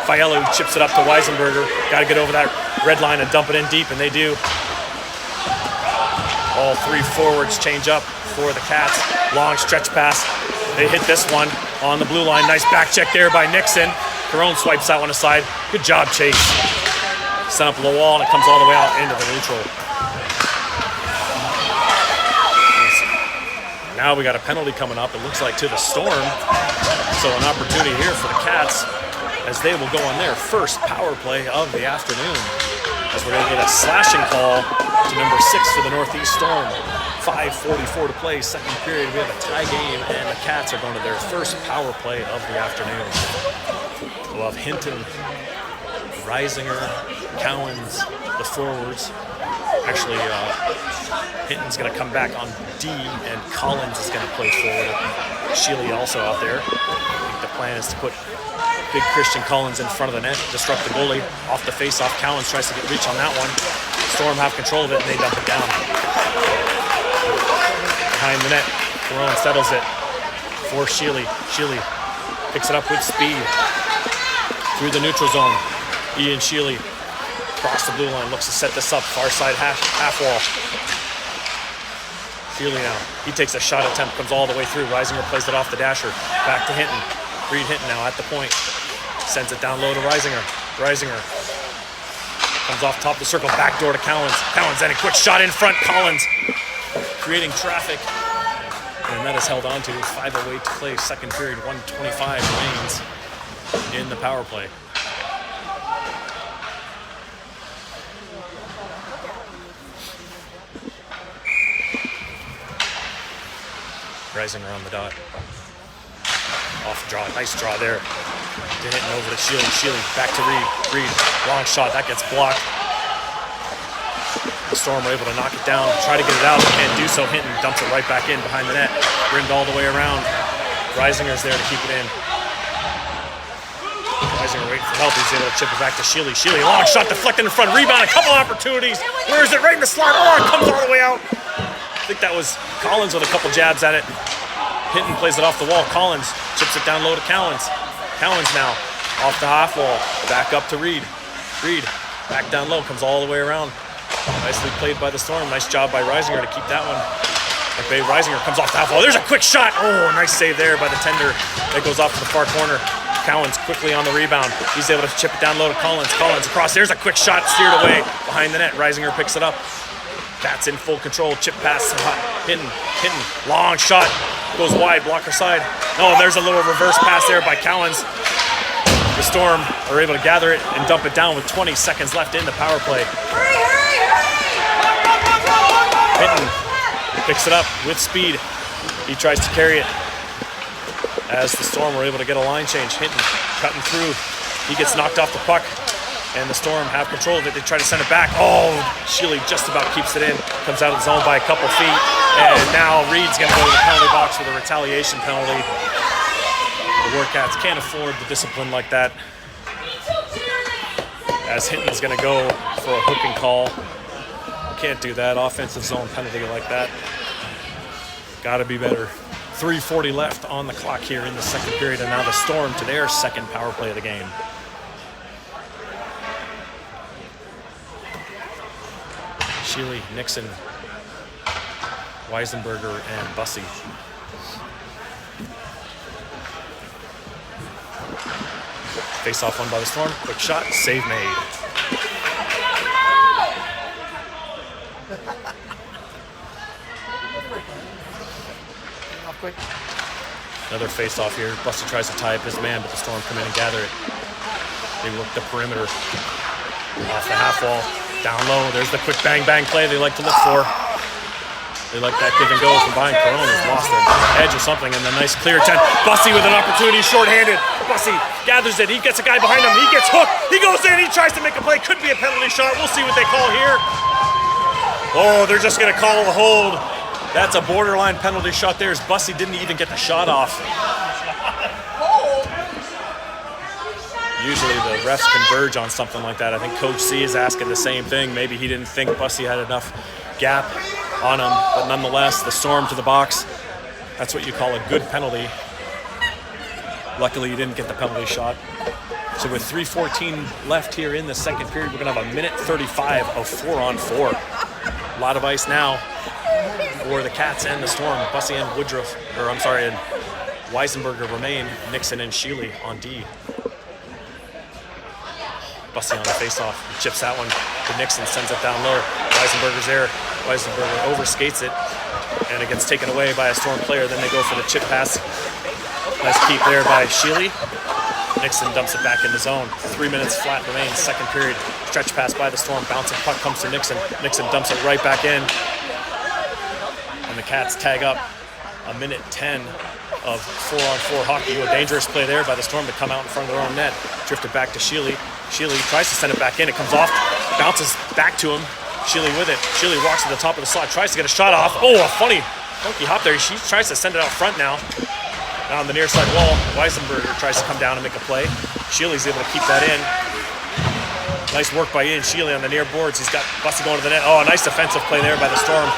Fiala, who chips it up to Weisenberger. Got to get over that red line and dump it in deep, and they do. All 3 forwards change up for the Cats. Long stretch pass. They hit this one on the blue line. Nice back check there by Nixon. Corone swipes that one aside. Good job, Chase. Sent up the wall, and it comes all the way out into the neutral. Now we got a penalty coming up, it looks like to the Storm. So an opportunity here for the Cats. as they will go on their first power play of the afternoon. As we're going to get a slashing call to number 6 for the Northeast Storm. 5:44 to play, second period. We have a tie game, and the Cats are going to their first power play of the afternoon. We'll have Hinton, Reisinger, Cowens, the forwards. Actually, Hinton's going to come back on D, and Collins is going to play forward. Sheely also out there. I think the plan is to put big Christian Collins in front of the net, disrupt the goalie. Off the face-off, Cowens tries to get reach on that one. Storm have control of it, and they dump it down. Behind the net, Perone settles it for Sheely. Sheely picks it up with speed through the neutral zone. Ian Sheely across the blue line, looks to set this up, far side half wall. Sheely now, he takes a shot attempt, comes all the way through. Reisinger plays it off the dasher, back to Hinton. Reed Hinton now at the point, sends it down low to Reisinger. Reisinger comes off top of the circle, back door to Cowens. Cowens then a quick shot in front, Collins creating traffic. And that is held on to. 5:08 to play, second period, 1:25 remains in the power play. Reisinger on the dot. Off draw, nice draw there. To Hinton over to Sheely. Sheely back to Reed. Reed, long shot, that gets blocked. The Storm are able to knock it down, try to get it out, can't do so. Hinton dumps it right back in behind the net, rimmed all the way around. Reisinger's there to keep it in. Reisinger waiting for help, he's able to chip it back to Sheely. Sheely, long shot deflected in front, rebound, a couple opportunities. Where is it? Right in the slot. Oh, it comes all the way out. I think that was Collins with a couple jabs at it. Hinton plays it off the wall. Collins chips it down low to Cowens. Cowens now off the half wall, back up to Reed. Reed back down low, comes all the way around. Nicely played by the Storm. Nice job by Reisinger to keep that one. Okay, Reisinger comes off the half wall. There's a quick shot. Oh, nice save there by the tender. That goes off to the far corner. Cowens quickly on the rebound. He's able to chip it down low to Collins. Collins across. There's a quick shot steered away behind the net. Reisinger picks it up. Cats in full control. Chip pass. Hinton. Long shot. Goes wide. Blocker side. No, there's a little reverse pass there by Cowens. The Storm are able to gather it and dump it down with 20 seconds left in the power play. Hinton picks it up with speed. He tries to carry it as the Storm were able to get a line change. Hinton cutting through. He gets knocked off the puck, and the Storm have control of it. They try to send it back. Oh, Sheely just about keeps it in. Comes out of the zone by a couple feet. And now Reed's going to go to the penalty box with a retaliation penalty. The Warcats can't afford the discipline like that, as Hinton's going to go for a hooking call. Can't do that. Offensive zone penalty like that. Got to be better. 3:40 left on the clock here in the second period, and now the Storm to their second power play of the game. Sheely, Nixon, Weisenberger, and Bussey. Face off one by the Storm. Quick shot. Save made. Quick. Another face off here. Bussey tries to tie up his man, but the Storm come in and gather it. They work the perimeter. Off the half wall. Down low. There's the quick bang play they like to look for. They like that give and go from behind. Perone has lost an edge or something, and a nice clear 10. Bussey with an opportunity, shorthanded. Bussey gathers it. He gets a guy behind him. He gets hooked. He goes in. He tries to make a play. Could be a penalty shot. We'll see what they call here. Oh, they're just going to call a hold. That's a borderline penalty shot there, as Bussey didn't even get the shot off. Usually the refs converge on something like that. I think Coach C is asking the same thing. Maybe he didn't think Bussey had enough gap on him, but nonetheless, the Storm to the box. That's what you call a good penalty. Luckily, you didn't get the penalty shot. So with 3:14 left here in the second period, we're gonna have a minute 35 of 4-on-4. A lot of ice now for the Cats and the Storm. Bussey and and Weisenberger remain. Nixon and Sheely on D. Bussey on the face-off. He chips that one to Nixon, sends it down low. Weisenberger's there. Weisenberger overskates it, and it gets taken away by a Storm player. Then they go for the chip pass. Nice keep there by Sheely. Nixon dumps it back in the zone. 3 minutes flat remains, second period. Stretch pass by the Storm, bouncing puck comes to Nixon. Nixon dumps it right back in. And the Cats tag up a minute 10 of 4-on-4 hockey. A dangerous play there by the Storm to come out in front of their own net. Drifted back to Sheely. Sheely tries to send it back in. It comes off, bounces back to him. Sheely with it. Sheely walks to the top of the slot, tries to get a shot off. Oh, a funky hop there. She tries to send it out front now. Now on the near side wall, Weisenberger tries to come down and make a play. Sheely's able to keep that in. Nice work by Ian Sheely on the near boards. He's got Bussy going to the net. Oh, a nice defensive play there by the Storm.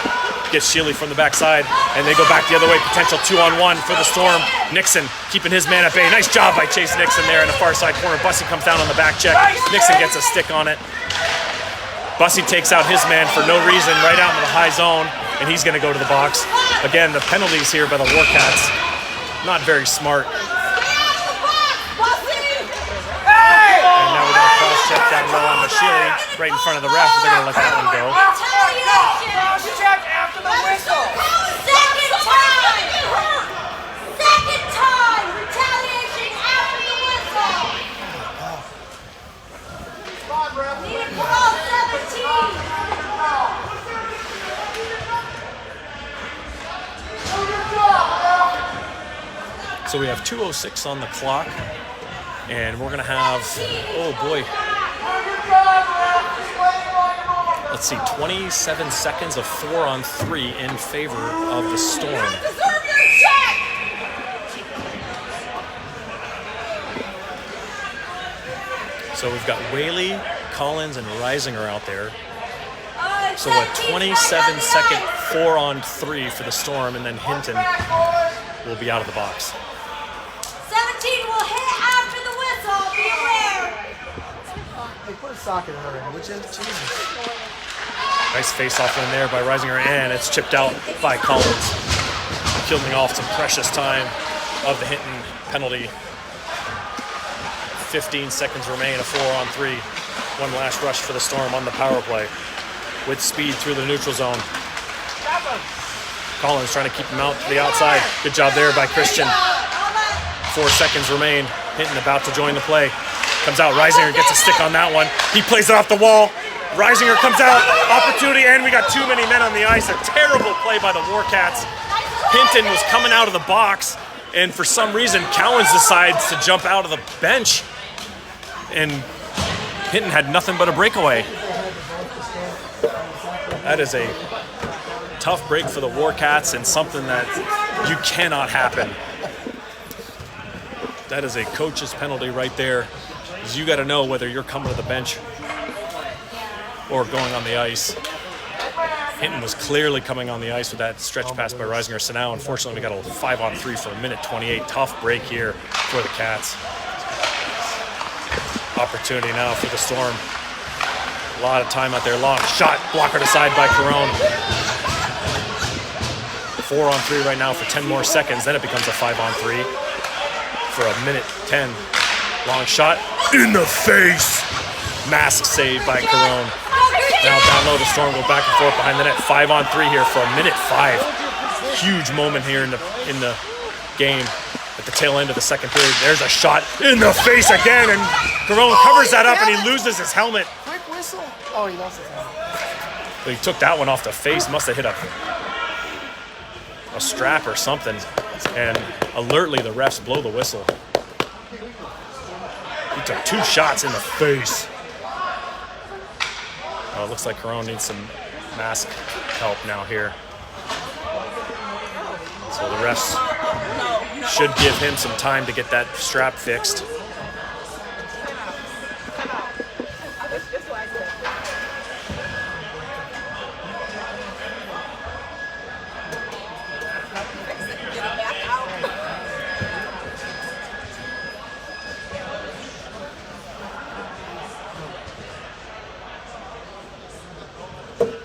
Gets Sheely from the backside, and they go back the other way. Potential 2-on-1 for the Storm. Nixon keeping his man at bay. Nice job by Chase Nixon there in the far side corner. Bussy comes down on the back check. Nixon gets a stick on it. Bussy takes out his man for no reason right out in the high zone, and he's going to go to the box. Again, the penalties here by the Warcats, not very smart. And now we got a cross check down low on Sheely, right in front of the ref. They're going to let that one go. Check after the whistle. Second time. Retaliation after the whistle. Need to call 17. So we have 2:06 on the clock, and we're going to have, oh boy, let's see, 27 seconds of 4-on-3 in favor of the Storm. So we've got Whaley, Collins, and Reisinger out there. So a 27-second 4-on-3 for the Storm, and then Hinton will be out of the box. 17 will hit after the whistle. Be aware. Hey, put a sock in her in, would you? Jesus. Nice face-off in there by Reisinger, and it's chipped out by Collins. Killing off some precious time of the Hinton penalty. 15 seconds remain, a 4-on-3. One last rush for the Storm on the power play. With speed through the neutral zone. Collins trying to keep him out to the outside. Good job there by Christian. 4 seconds remain. Hinton about to join the play. Comes out, Reisinger gets a stick on that one. He plays it off the wall. Reisinger comes out, opportunity, and we got too many men on the ice. A terrible play by the Warcats. Hinton was coming out of the box, and for some reason, Cowens decides to jump out of the bench, and Hinton had nothing but a breakaway. That is a tough break for the Warcats and something that you cannot happen. That is a coach's penalty right there. Because you got to know whether you're coming to the bench or going on the ice. Hinton was clearly coming on the ice with that stretch pass by Reisinger. So now, unfortunately, we got a 5-on-3 for a minute 28. Tough break here for the Cats. Opportunity now for the Storm. A lot of time out there. Long shot, blocker aside by Carone. 4-on-3 right now for 10 more seconds. Then it becomes a 5-on-3 for a minute 10. Long shot in the face. Mask save by Carone. Now down low, the Storm go back and forth behind the net. 5-on-3 here for a minute 5. Huge moment here in the game at the tail end of the second period. There's a shot in the face again, and Carone covers that up, and he loses his helmet. Quick whistle. Oh, he lost his helmet. But he took that one off the face. Must have hit a strap or something. And alertly, the refs blow the whistle. He took 2 shots in the face. Oh, it looks like Carone needs some mask help now here. So the refs should give him some time to get that strap fixed.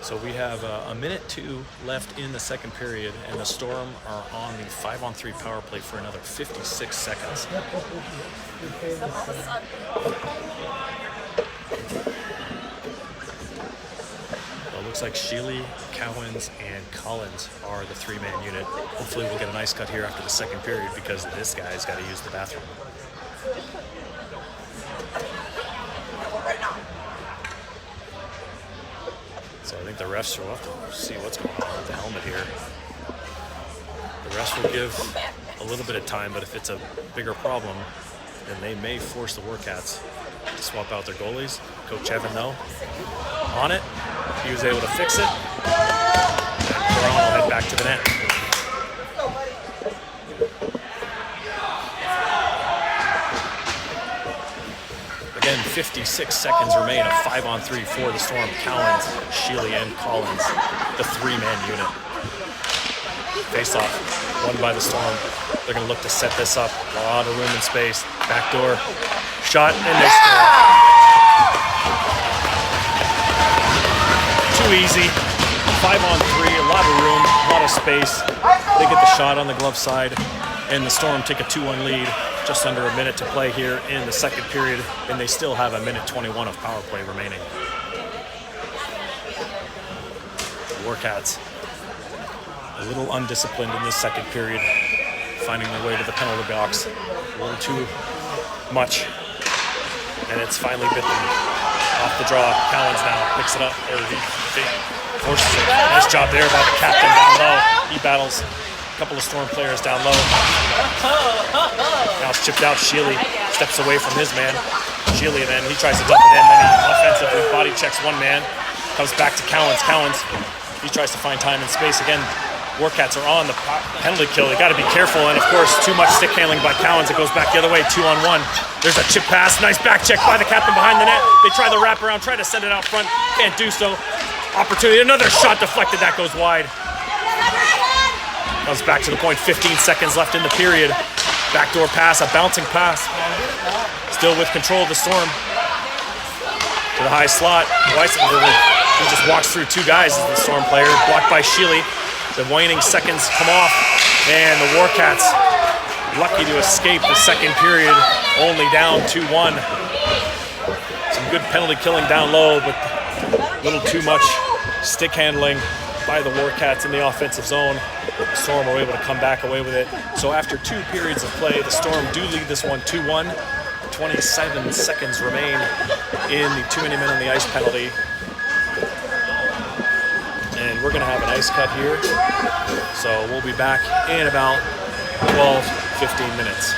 So we have a minute 2 left in the second period, and the Storm are on the 5-on-3 power play for another 56 seconds. Well, it looks like Sheely, Cowens, and Collins are the 3-man unit. Hopefully we'll get an ice cut here after the second period because this guy's got to use the bathroom. So I think the refs will have to see what's going on with the helmet here. The refs will give a little bit of time, but if it's a bigger problem, then they may force the Warcats to swap out their goalies. Coach Evan, though, on it. He was able to fix it. And Brown will head back to the net. Again, 56 seconds remain, a 5-on-3 for the Storm. Cowens, Sheely, and Collins, the three-man unit. Face-off, won by the Storm. They're going to look to set this up. A lot of room and space. Backdoor shot, and they score. Too easy. 5-on-3, a lot of room, a lot of space. They get the shot on the glove side, and the Storm take a 2-1 lead. Just under a minute to play here in the second period, and they still have a minute 21 of power play remaining. Warcats a little undisciplined in this second period, finding their way to the penalty box a little too much, and it's finally bit them off the draw. Cowens now picks it up, or he forces it. Nice job there by the captain down low. He battles a couple of Storm players down low. Now it's chipped out. Sheely steps away from his man. Sheely, and then he tries to dump it in. Then he offensively body checks one man. Comes back to Cowens. Cowens, he tries to find time and space. Again, Warcats are on the penalty kill. They got to be careful. And of course, too much stick handling by Cowens. It goes back the other way, 2-on-1. There's a chip pass. Nice back check by the captain behind the net. They try the wraparound, try to send it out front. Can't do so. Opportunity. Another shot deflected. That goes wide. Comes back to the point, 15 seconds left in the period. Backdoor pass, a bouncing pass. Still with control of the Storm. To the high slot. Weissenberger, he just walks through two guys as the Storm player. Blocked by Sheely. The waning seconds come off. And the Warcats lucky to escape the second period. Only down 2-1. Some good penalty killing down low, but a little too much stick handling by the Warcats in the offensive zone. The Storm were able to come back away with it. So after 2 periods of play, the Storm do lead this one 2-1. 27 seconds remain in the too many men on the ice penalty. And we're gonna have an ice cut here. So we'll be back in about 12, 15 minutes.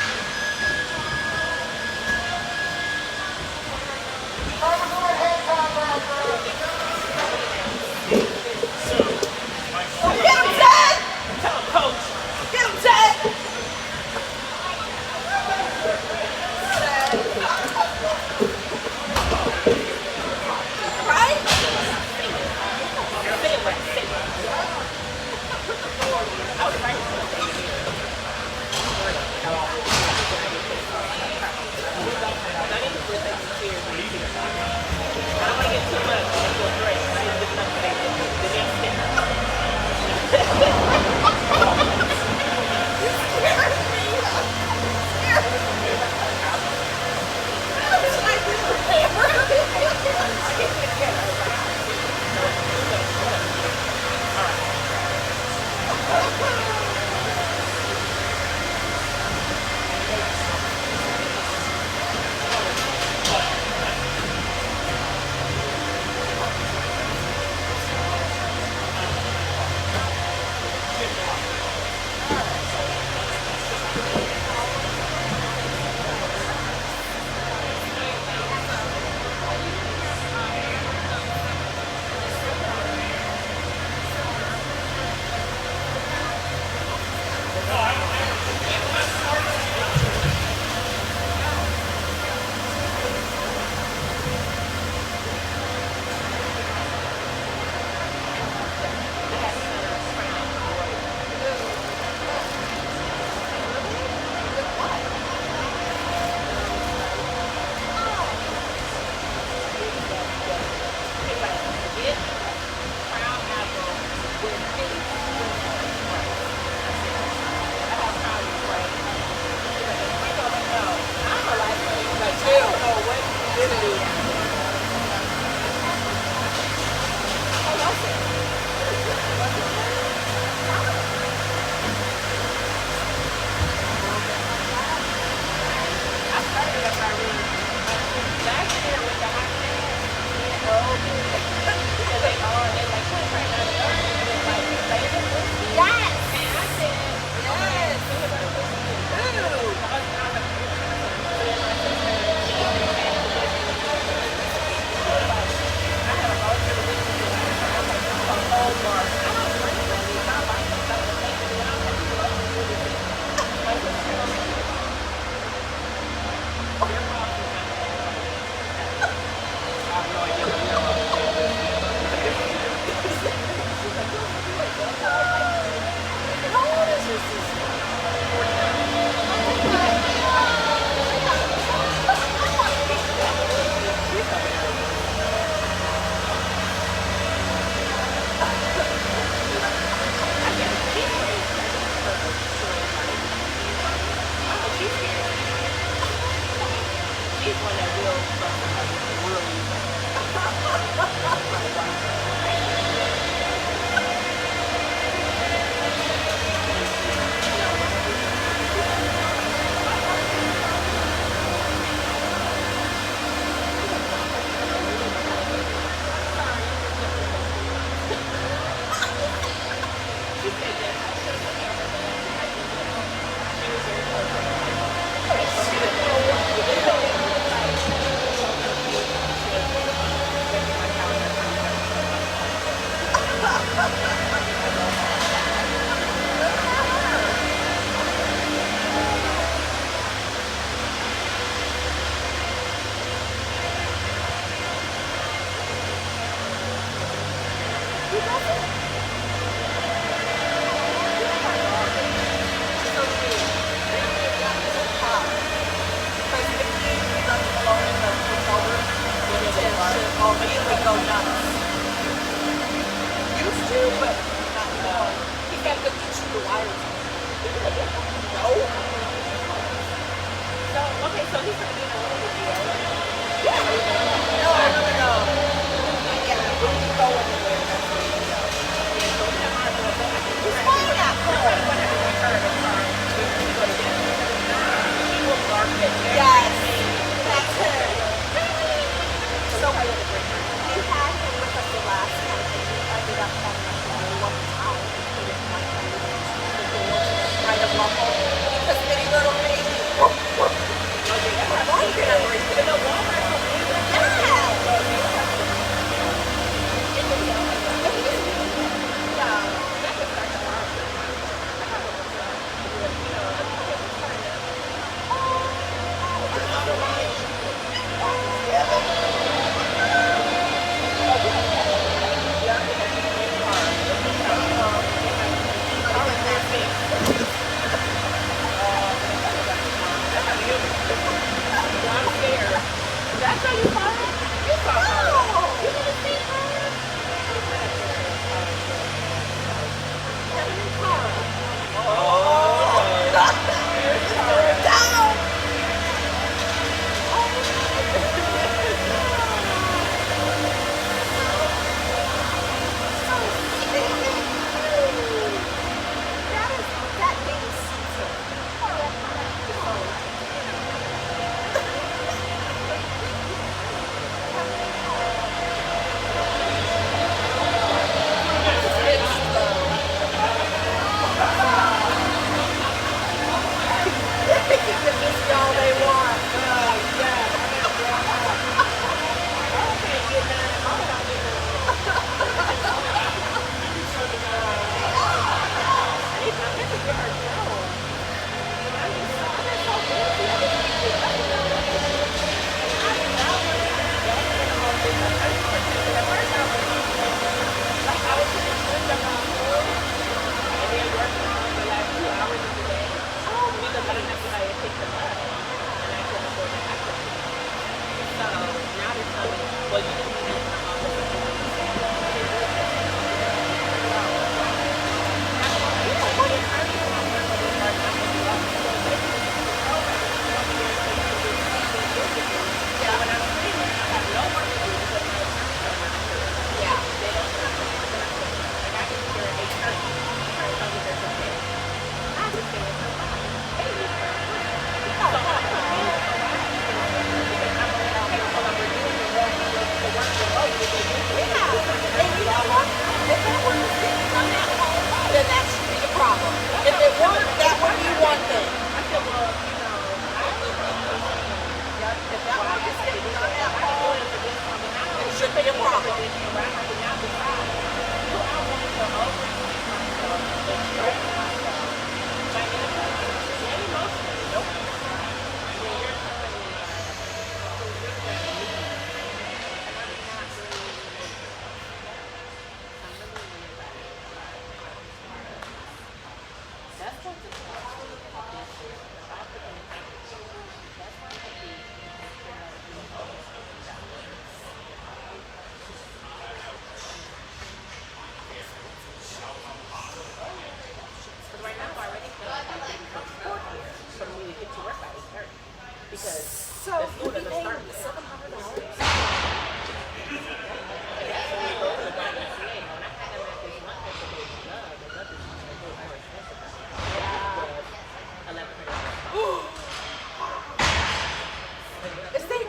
So you'll be paying $700?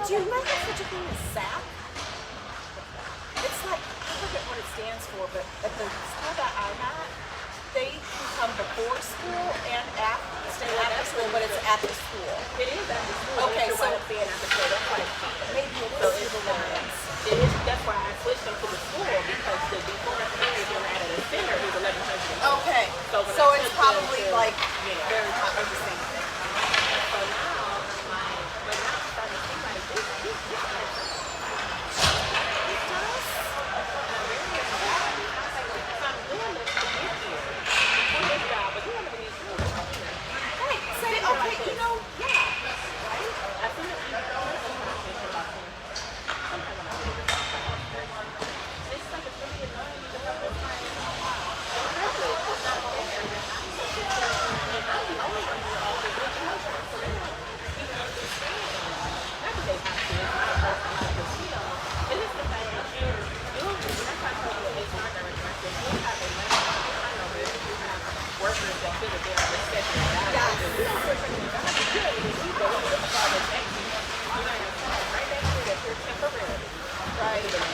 Do you remember such a thing as SAP? It's like, I forget what it stands for, but at the school that I'm at, they can come before school and stay after school, but it's at the school. It is at the school. Okay, so being at the school, that's why it's cheaper. maybe it So is it's the Lions. It is. That's why I switched them to the school because the before period when I added a center, it was 1100. Okay, So when so I it's took them probably to- like yeah. very popular, the same thing. So now, but now I'm starting to think like this. It does. And I'm very excited. I was like, if I'm doing this to get here, for this job, but you want to be doing it. Right, say, okay, you know, yeah. I feel like it's like it's really annoying because I'm just like, privilege is not fair. And I'm the only one who also did children. So they don't even understand. Not that they have to, it's my personal life, you know. It is the fact that you'll, that's why I told you HR director, I said, you'll have a turnover if you have workers that feel that they're respected. You don't respect the job, you could, if you go to the father's exit, you know, you're right next to that you're temporary. Right. Right.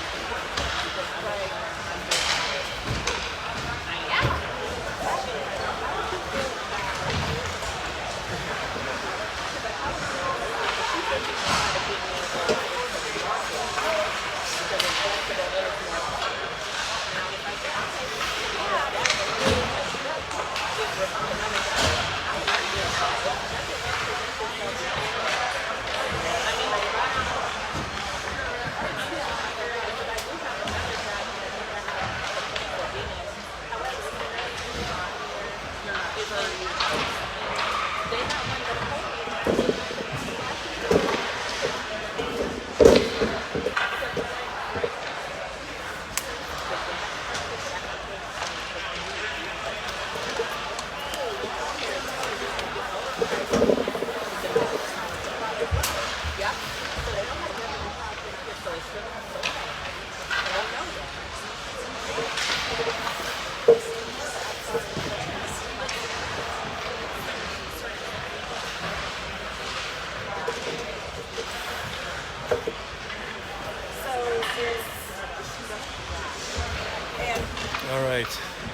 All right,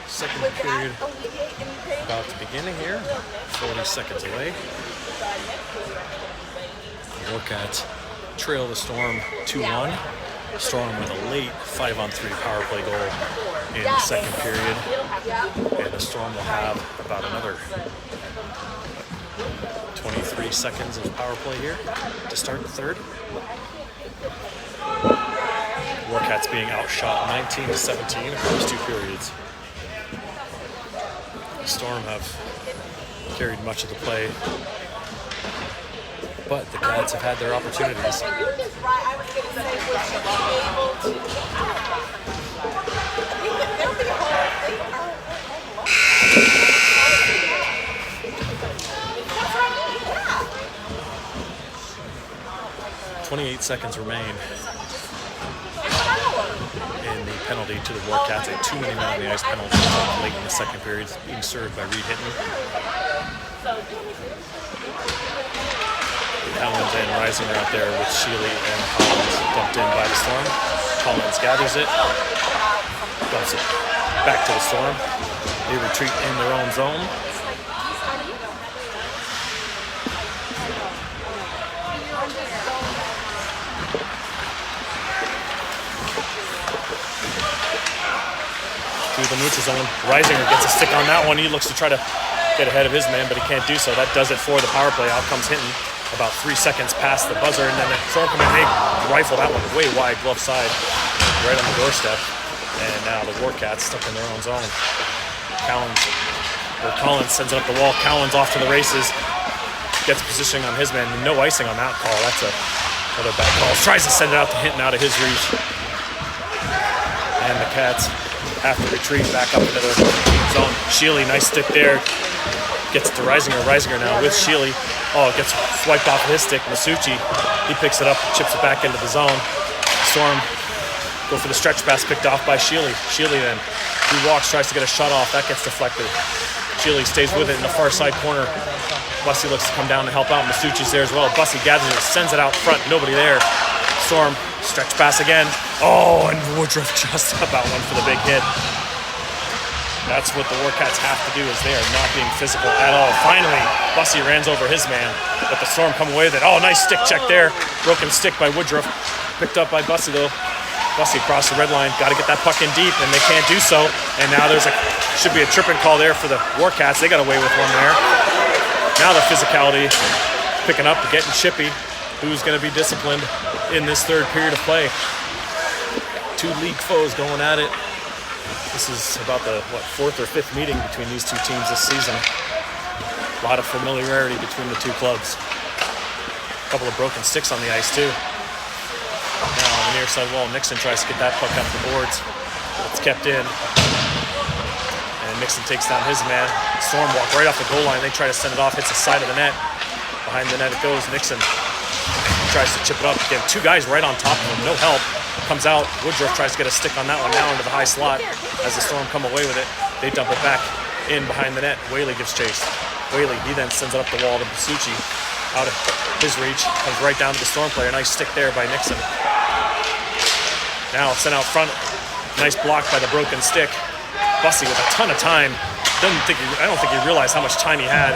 second Would period that alleviate anything? about to begin here. 40 seconds away. The Warcats trail the Storm 2-1. Storm with a late 5-on-3 power play goal in the second period. And the Storm will have about another 23 seconds of power play here to start the third. Warcats being outshot 19-17 across two periods. The Storm have carried much of the play, but the Cats have had their opportunities. You're just right. I was going to say, would you be able to? They'll be home. They are home. That's what I mean. Yeah. 28 seconds remain. And the penalty to the Warcats, a 2 many men on the ice penalty late in the second period, is being served by Reed Hinton. Collins and Rising are out there with Sheely and Collins dumped in by the Storm. Collins gathers it, dumps it back to the Storm. They retreat in their own zone. To the neutral zone. Risinger gets a stick on that one. He looks to try to get ahead of his man, but he can't do so. That does it for the power play. Out comes Hinton about 3 seconds past the buzzer, and then the Storm come in. They rifle that one way wide, glove side, right on the doorstep. And now the Warcats stuck in their own zone. Collins sends it up the wall. Collins off to the races. Gets positioning on his man. No icing on that call. That's another bad call. Tries to send it out to Hinton out of his reach. And the Cats have to retreat back up into their zone. Sheely, nice stick there. Gets to Risinger. Risinger now with Sheely. Oh, it gets swiped off his stick. Masucci, he He picks it up, chips it back into the zone. Storm go for the stretch pass, picked off by Sheely. Sheely then, he walks, tries to get a shot off. That gets deflected. Sheely stays with it in the far side corner. Bussy looks to come down to help out. Masucci's there as well. Bussy gathers it, sends it out front. Nobody there. Storm, stretch pass again. Oh, and Woodruff just about went for the big hit. That's what the Warcats have to do, is they are not being physical at all. Finally, Bussy runs over his man, but the Storm come away with it. Oh, nice stick check there. Broken stick by Woodruff. Picked up by Bussy, though. Bussy across the red line. Got to get that puck in deep, and they can't do so. And now should be a tripping call there for the Warcats. They got away with one there. Now the physicality picking up, getting chippy. Who's going to be disciplined in this third period of play? Two league foes going at it. This is about the, fourth or fifth meeting between these two teams this season. A lot of familiarity between the two clubs. A couple of broken sticks on the ice, too. Now on the near side wall, Nixon tries to get that puck up the boards. It's kept in. And Nixon takes down his man. Storm walk right off the goal line. They try to send it off, hits the side of the net. Behind the net it goes. Nixon tries to chip it up. Again, two guys right on top of him, no help. Comes out. Woodruff tries to get a stick on that one, now into the high slot. As the Storm come away with it, they dump it back in behind the net. Whaley gives chase. Whaley, he then sends it up the wall to Masucci. Out of his reach, comes right down to the Storm player. Nice stick there by Nixon. Now sent out front. Nice block by the broken stick. Bussy with a ton of time. I don't think he realized how much time he had.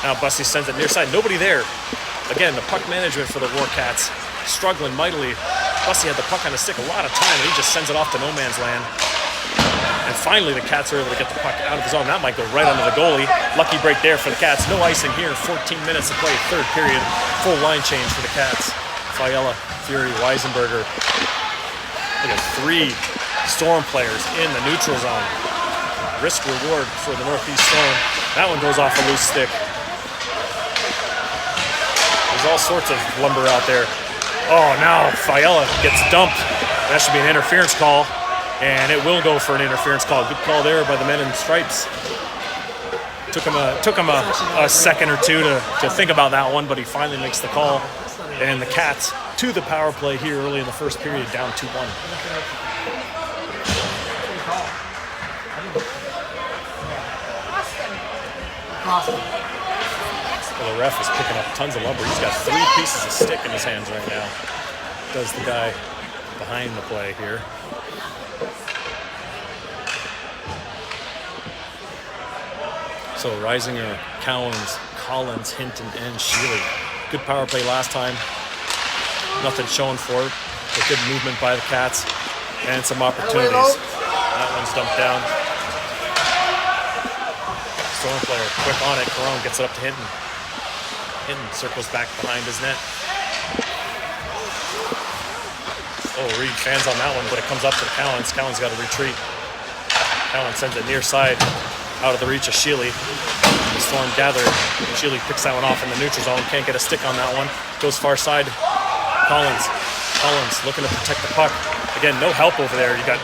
Now Bussy sends it near side. Nobody there. Again, the puck management for the Warcats struggling mightily. Bussy had the puck on the stick a lot of time, and he just sends it off to no man's land. And finally, the Cats are able to get the puck out of the zone. That might go right under the goalie. Lucky break there for the Cats. No icing here. 14 minutes to play, third period. Full line change for the Cats. Fiala, Fury, Weisenberger. Look at 3 Storm players in the neutral zone. Risk reward for the Northeast Storm. That one goes off a loose stick. There's all sorts of lumber out there. Oh, now Fiala gets dumped. That should be an interference call, and it will go for an interference call. Good call there by the men in stripes. Took him a second or two to think about that one, but he finally makes the call. And the Cats to the power play here early in the first period, down 2-1. Well, the ref is picking up tons of lumber. He's got 3 pieces of stick in his hands right now. Does the guy behind the play here. So Reisinger, Cowens, Collins, Hinton, and Sheely. Good power play last time. Nothing showing for it. But good movement by the Cats. And some opportunities. That one's dumped down. Storm player quick on it. Carone gets it up to Hinton. Hinton circles back behind his net. Oh, Reed fans on that one, but it comes up to Cowens. Cowens got to retreat. Cowens sends it near side, out of the reach of Sheely. The Storm gather. Sheely picks that one off in the neutral zone. Can't get a stick on that one. Goes far side. Collins looking to protect the puck. Again, no help over there. You got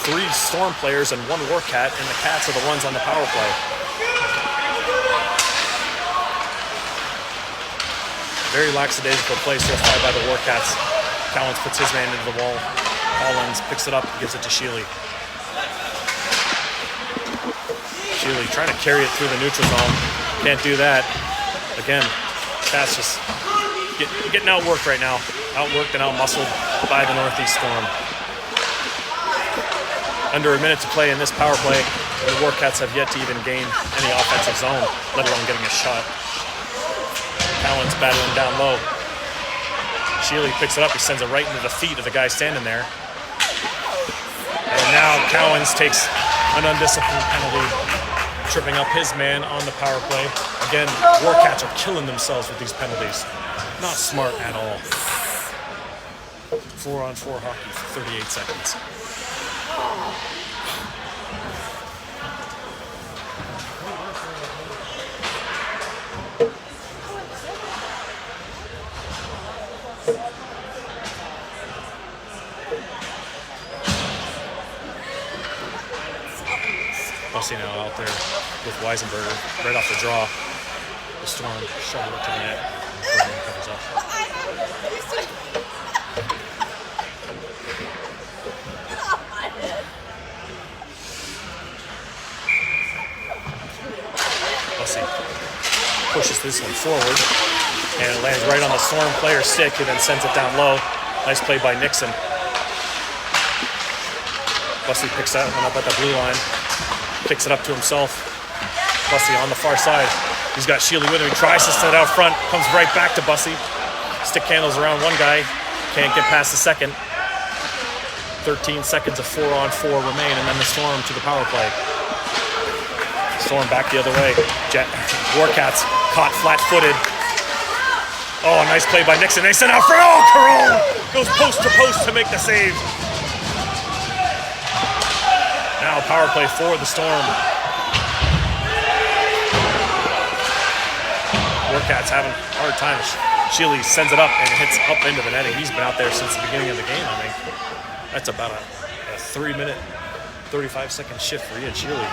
3 Storm players and 1 Warcat, and the Cats are the ones on the power play. Very lackadaisical play so far by the Warcats. Cowens puts his man into the wall. Collins picks it up, gives it to Sheely. Sheely trying to carry it through the neutral zone. Can't do that. Again, Cats just getting outworked right now. Outworked and outmuscled by the Northeast Storm. Under a minute to play in this power play. The Warcats have yet to even gain any offensive zone, let alone getting a shot. Cowens battling down low. Sheely picks it up. He sends it right into the feet of the guy standing there. And now Cowens takes an undisciplined penalty, tripping up his man on the power play. Again, Warcats are killing themselves with these penalties. Not smart at all. 4-on-4 hockey for 38 seconds. Bussy now out there with Weisenberger right off the draw. The Storm shoveled it to the net. this one forward. And it lands right on the Storm player's stick, who then sends it down low. Nice play by Nixon. Bussy picks that one up at the blue line. Kicks it up to himself. Bussy on the far side. He's got Sheely with him. He tries to set out front. Comes right back to Bussy. Stick handles around one guy. Can't get past the second. 13 seconds of 4-on-4 remain, and then the Storm to the power play. Storm back the other way. Warcats caught flat-footed. Oh, nice play by Nixon. They send out front. Oh, Caron goes post to post to make the save. Now power play for the Storm. Warcats having a hard time. Sheely sends it up and it hits up into the netting. He's been out there since the beginning of the game, I think. That's about a 3-minute, 35-second shift for Ian Sheely.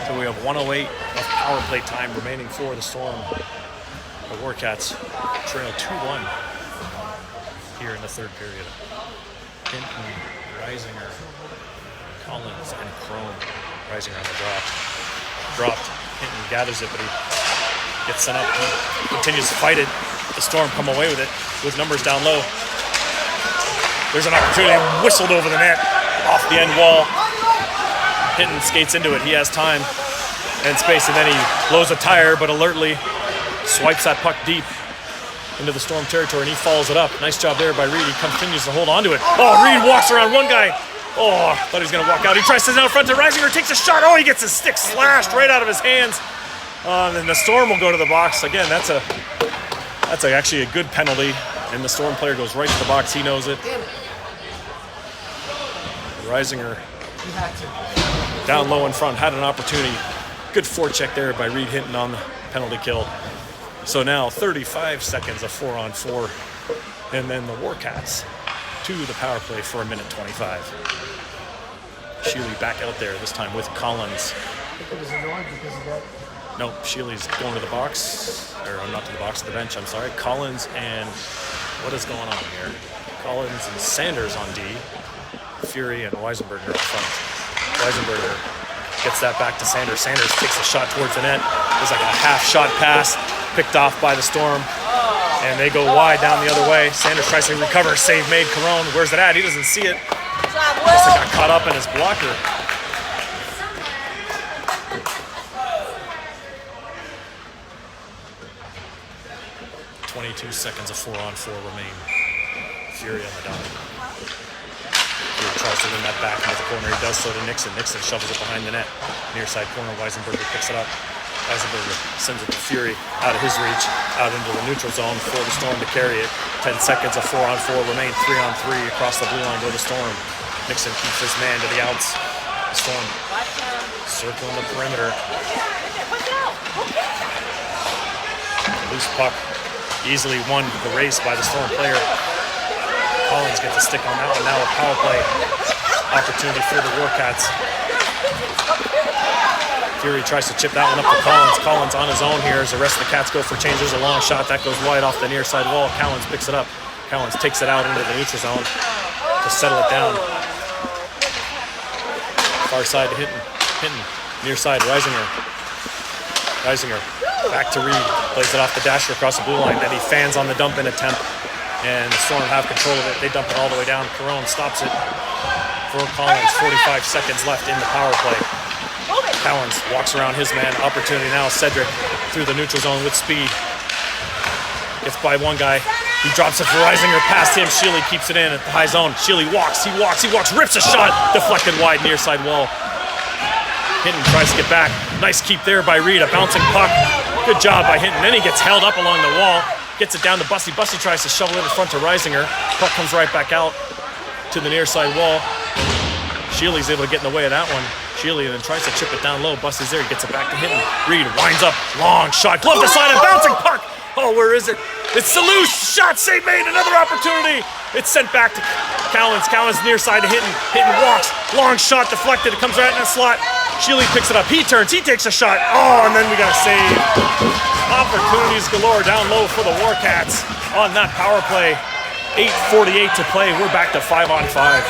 So we have 1:08 of power play time remaining for the Storm. The Warcats trail 2-1 here in the third period. Hinton, Reisinger, Collins, and Crone. Reisinger on the dropped. Hinton gathers it, but he gets sent up. He continues to fight it. The Storm come away with it, with numbers down low. There's an opportunity, whistled over the net, off the end wall. Hinton skates into it. He has time and space, and then he blows a tire, but alertly swipes that puck deep into the Storm territory, and he follows it up. Nice job there by Reed. He continues to hold on to it. Oh, Reed walks around one guy. Oh, thought he was going to walk out. He tries to send out front to Reisinger, takes a shot. Oh, he gets his stick slashed right out of his hands. And then the Storm will go to the box. Again, that's actually a good penalty, and the Storm player goes right to the box. He knows it. Reisinger down low in front, had an opportunity. Good forecheck there by Reed Hinton on the penalty kill. So now 35 seconds of 4-on-4, and then the Warcats to the power play for 1:25. Sheely back out there, this time with Collins. I think it was annoyed because of that. No, Sheely's going to the box, or not to the box, to the bench, I'm sorry. Collins and, what is going on here? Collins and Sanders on D. Fury and Weisenberger up front. Weisenberger gets that back to Sanders. Sanders takes a shot towards the net. There's like a half shot pass, picked off by the Storm. And they go wide down the other way. Sanders tries to recover, save made. Caron, where's it at? He doesn't see it. Must have got caught up in his blocker. 22 seconds of 4-on-4 remain. Fury on the dot. Fury tries to win that back into the corner. He does so to Nixon. Nixon shovels it behind the net. Near side corner, Weisenberger picks it up. Weisenberger sends it to Fury out of his reach, out into the neutral zone for the Storm to carry it. 10 seconds of 4-on-4 remain. 3-on-3 across the blue line go the Storm. Nixon keeps his man to the outs. The Storm circling the perimeter. Loose puck. Easily won the race by the Storm player. Collins gets a stick on that one. Now a power play opportunity for the Warcats. Fury tries to chip that one up to Collins. Collins on his own here as the rest of the Cats go for change. There's a long shot that goes wide off the near side wall. Collins picks it up. Collins takes it out into the neutral zone to settle it down. Far side to Hinton. Near side, Reisinger. Back to Reed. Plays it off the dasher across the blue line. Then he fans on the dump in attempt. And the Storm have control of it. They dump it all the way down. Caron stops it for Collins. 45 seconds left in the power play. Collins walks around his man. Opportunity now. Cedric through the neutral zone with speed. Gets by one guy. He drops it for Reisinger past him. Sheely keeps it in at the high zone. Sheely walks. He walks. Rips a shot. Deflected wide near side wall. Hinton tries to get back. Nice keep there by Reed. A bouncing puck. Good job by Hinton. Then he gets held up along the wall. Gets it down to Bussy. Bussy tries to shovel it in front to Reisinger. Puck comes right back out to the near side wall. Sheely's able to get in the way of that one. Sheely then tries to chip it down low. Bussy's there. He gets it back to Hinton. Reed winds up. Long shot. Glove to side. A bouncing puck. Oh, where is it? It's Salou. Shot save made. Another opportunity. It's sent back to Collins. Collins near side to Hinton. Hinton walks. Long shot deflected. It comes right in the slot. Sheely picks it up. He turns. He takes a shot. Oh, and then we got a save. Opportunities galore down low for the Warcats on that power play. 8:48 to play. We're back to 5-on-5.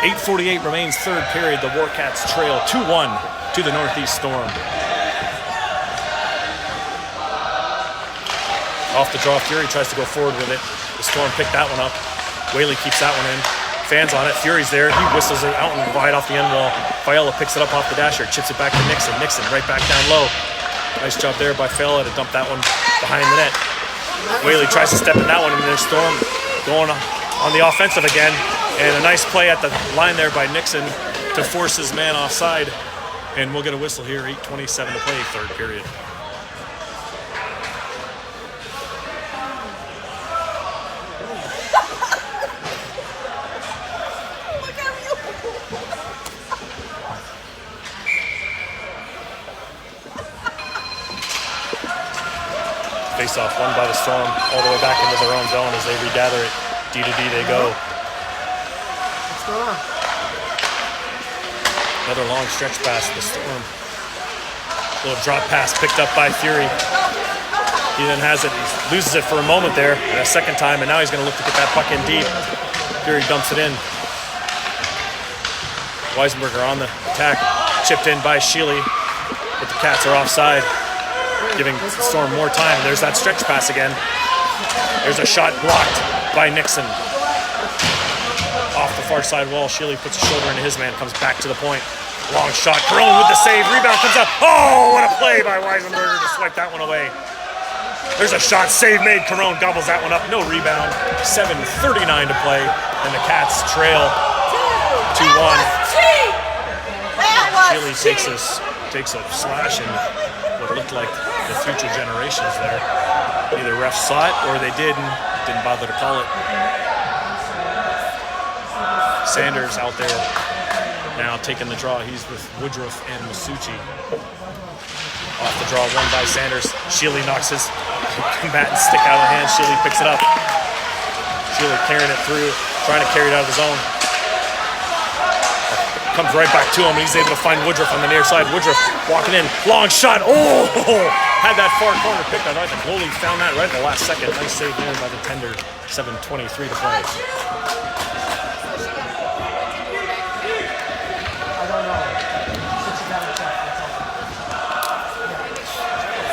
8:48 remains, third period. The Warcats trail 2-1 to the Northeast Storm. Off the draw, Fury tries to go forward with it. The Storm picked that one up. Whaley keeps that one in. Fans on it. Fury's there. He whistles it out and wide off the end wall. Fiola picks it up off the dasher, chips it back to Nixon. Nixon right back down low. Nice job there by Fiola to dump that one behind the net. Whaley tries to step in that one, and there's Storm going on the offensive again. And a nice play at the line there by Nixon to force his man offside. And we'll get a whistle here, 8:27 to play, third period. Face off, won by the Storm, all the way back into their own zone as they regather it. D to D they go. What's going on? Another long stretch pass to the Storm. Little drop pass picked up by Fury. He then has it, he loses it for a moment there, and a second time, and now he's going to look to get that puck in deep. Fury dumps it in. Weisenberger on the attack, chipped in by Sheely, but the Cats are offside, giving the Storm more time. There's that stretch pass again. There's a shot blocked by Nixon. Off the far side wall, Sheely puts a shoulder into his man, comes back to the point. Long shot, Carone with the save, rebound comes up. Oh, what a play by Weisenberger to swipe that one away. There's a shot, save made, Carone gobbles that one up, no rebound. 7:39 to play, and the Cats trail 2-1. Sheely takes a slash in what looked like the future generations there. Either refs saw it or they did and didn't bother to call it. Sanders out there now taking the draw. He's with Woodruff and Masucci. Off the draw, won by Sanders. Sheely knocks his combatant stick out of the hand. Sheely picks it up. Sheely carrying it through, trying to carry it out of the zone. Comes right back to him, and he's able to find Woodruff on the near side. Woodruff walking in, long shot. Oh, had that far corner picked. I thought the goalie found that right at the last second. Nice save there by the tender. 7:23 to play.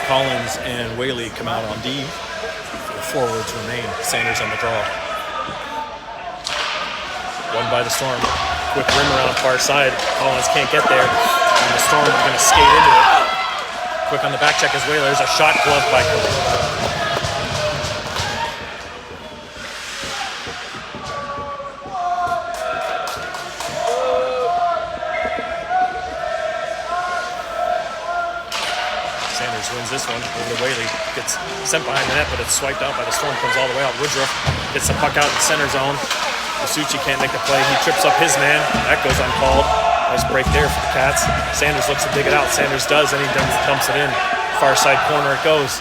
Collins and Whaley come out on D. The forwards remain. Sanders on the draw. Won by the Storm. Quick rim around far side. Collins can't get there. And the Storm are going to skate into it. Quick on the back check as Whaley. There's a shot gloved by Collins. Sanders wins this one over to Whaley. Gets sent behind the net, but it's swiped out by the Storm. Comes all the way out. Woodruff gets the puck out in the center zone. Masucci can't make the play. He trips up his man. That goes uncalled. Nice break there for the Cats. Sanders looks to dig it out. Sanders does, and he dumps it in. Far side corner it goes.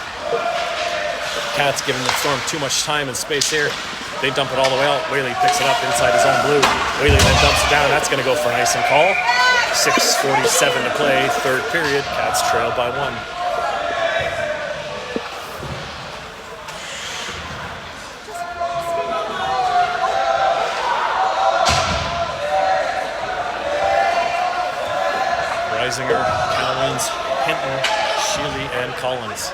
Cats giving the Storm too much time and space here. They dump it all the way out. Whaley picks it up inside his own blue. Whaley then dumps it down. That's going to go for an icing call. 6:47 to play, third period. Cats trail by 1. Reisinger, Cowens, Hinton, Sheely, and Collins.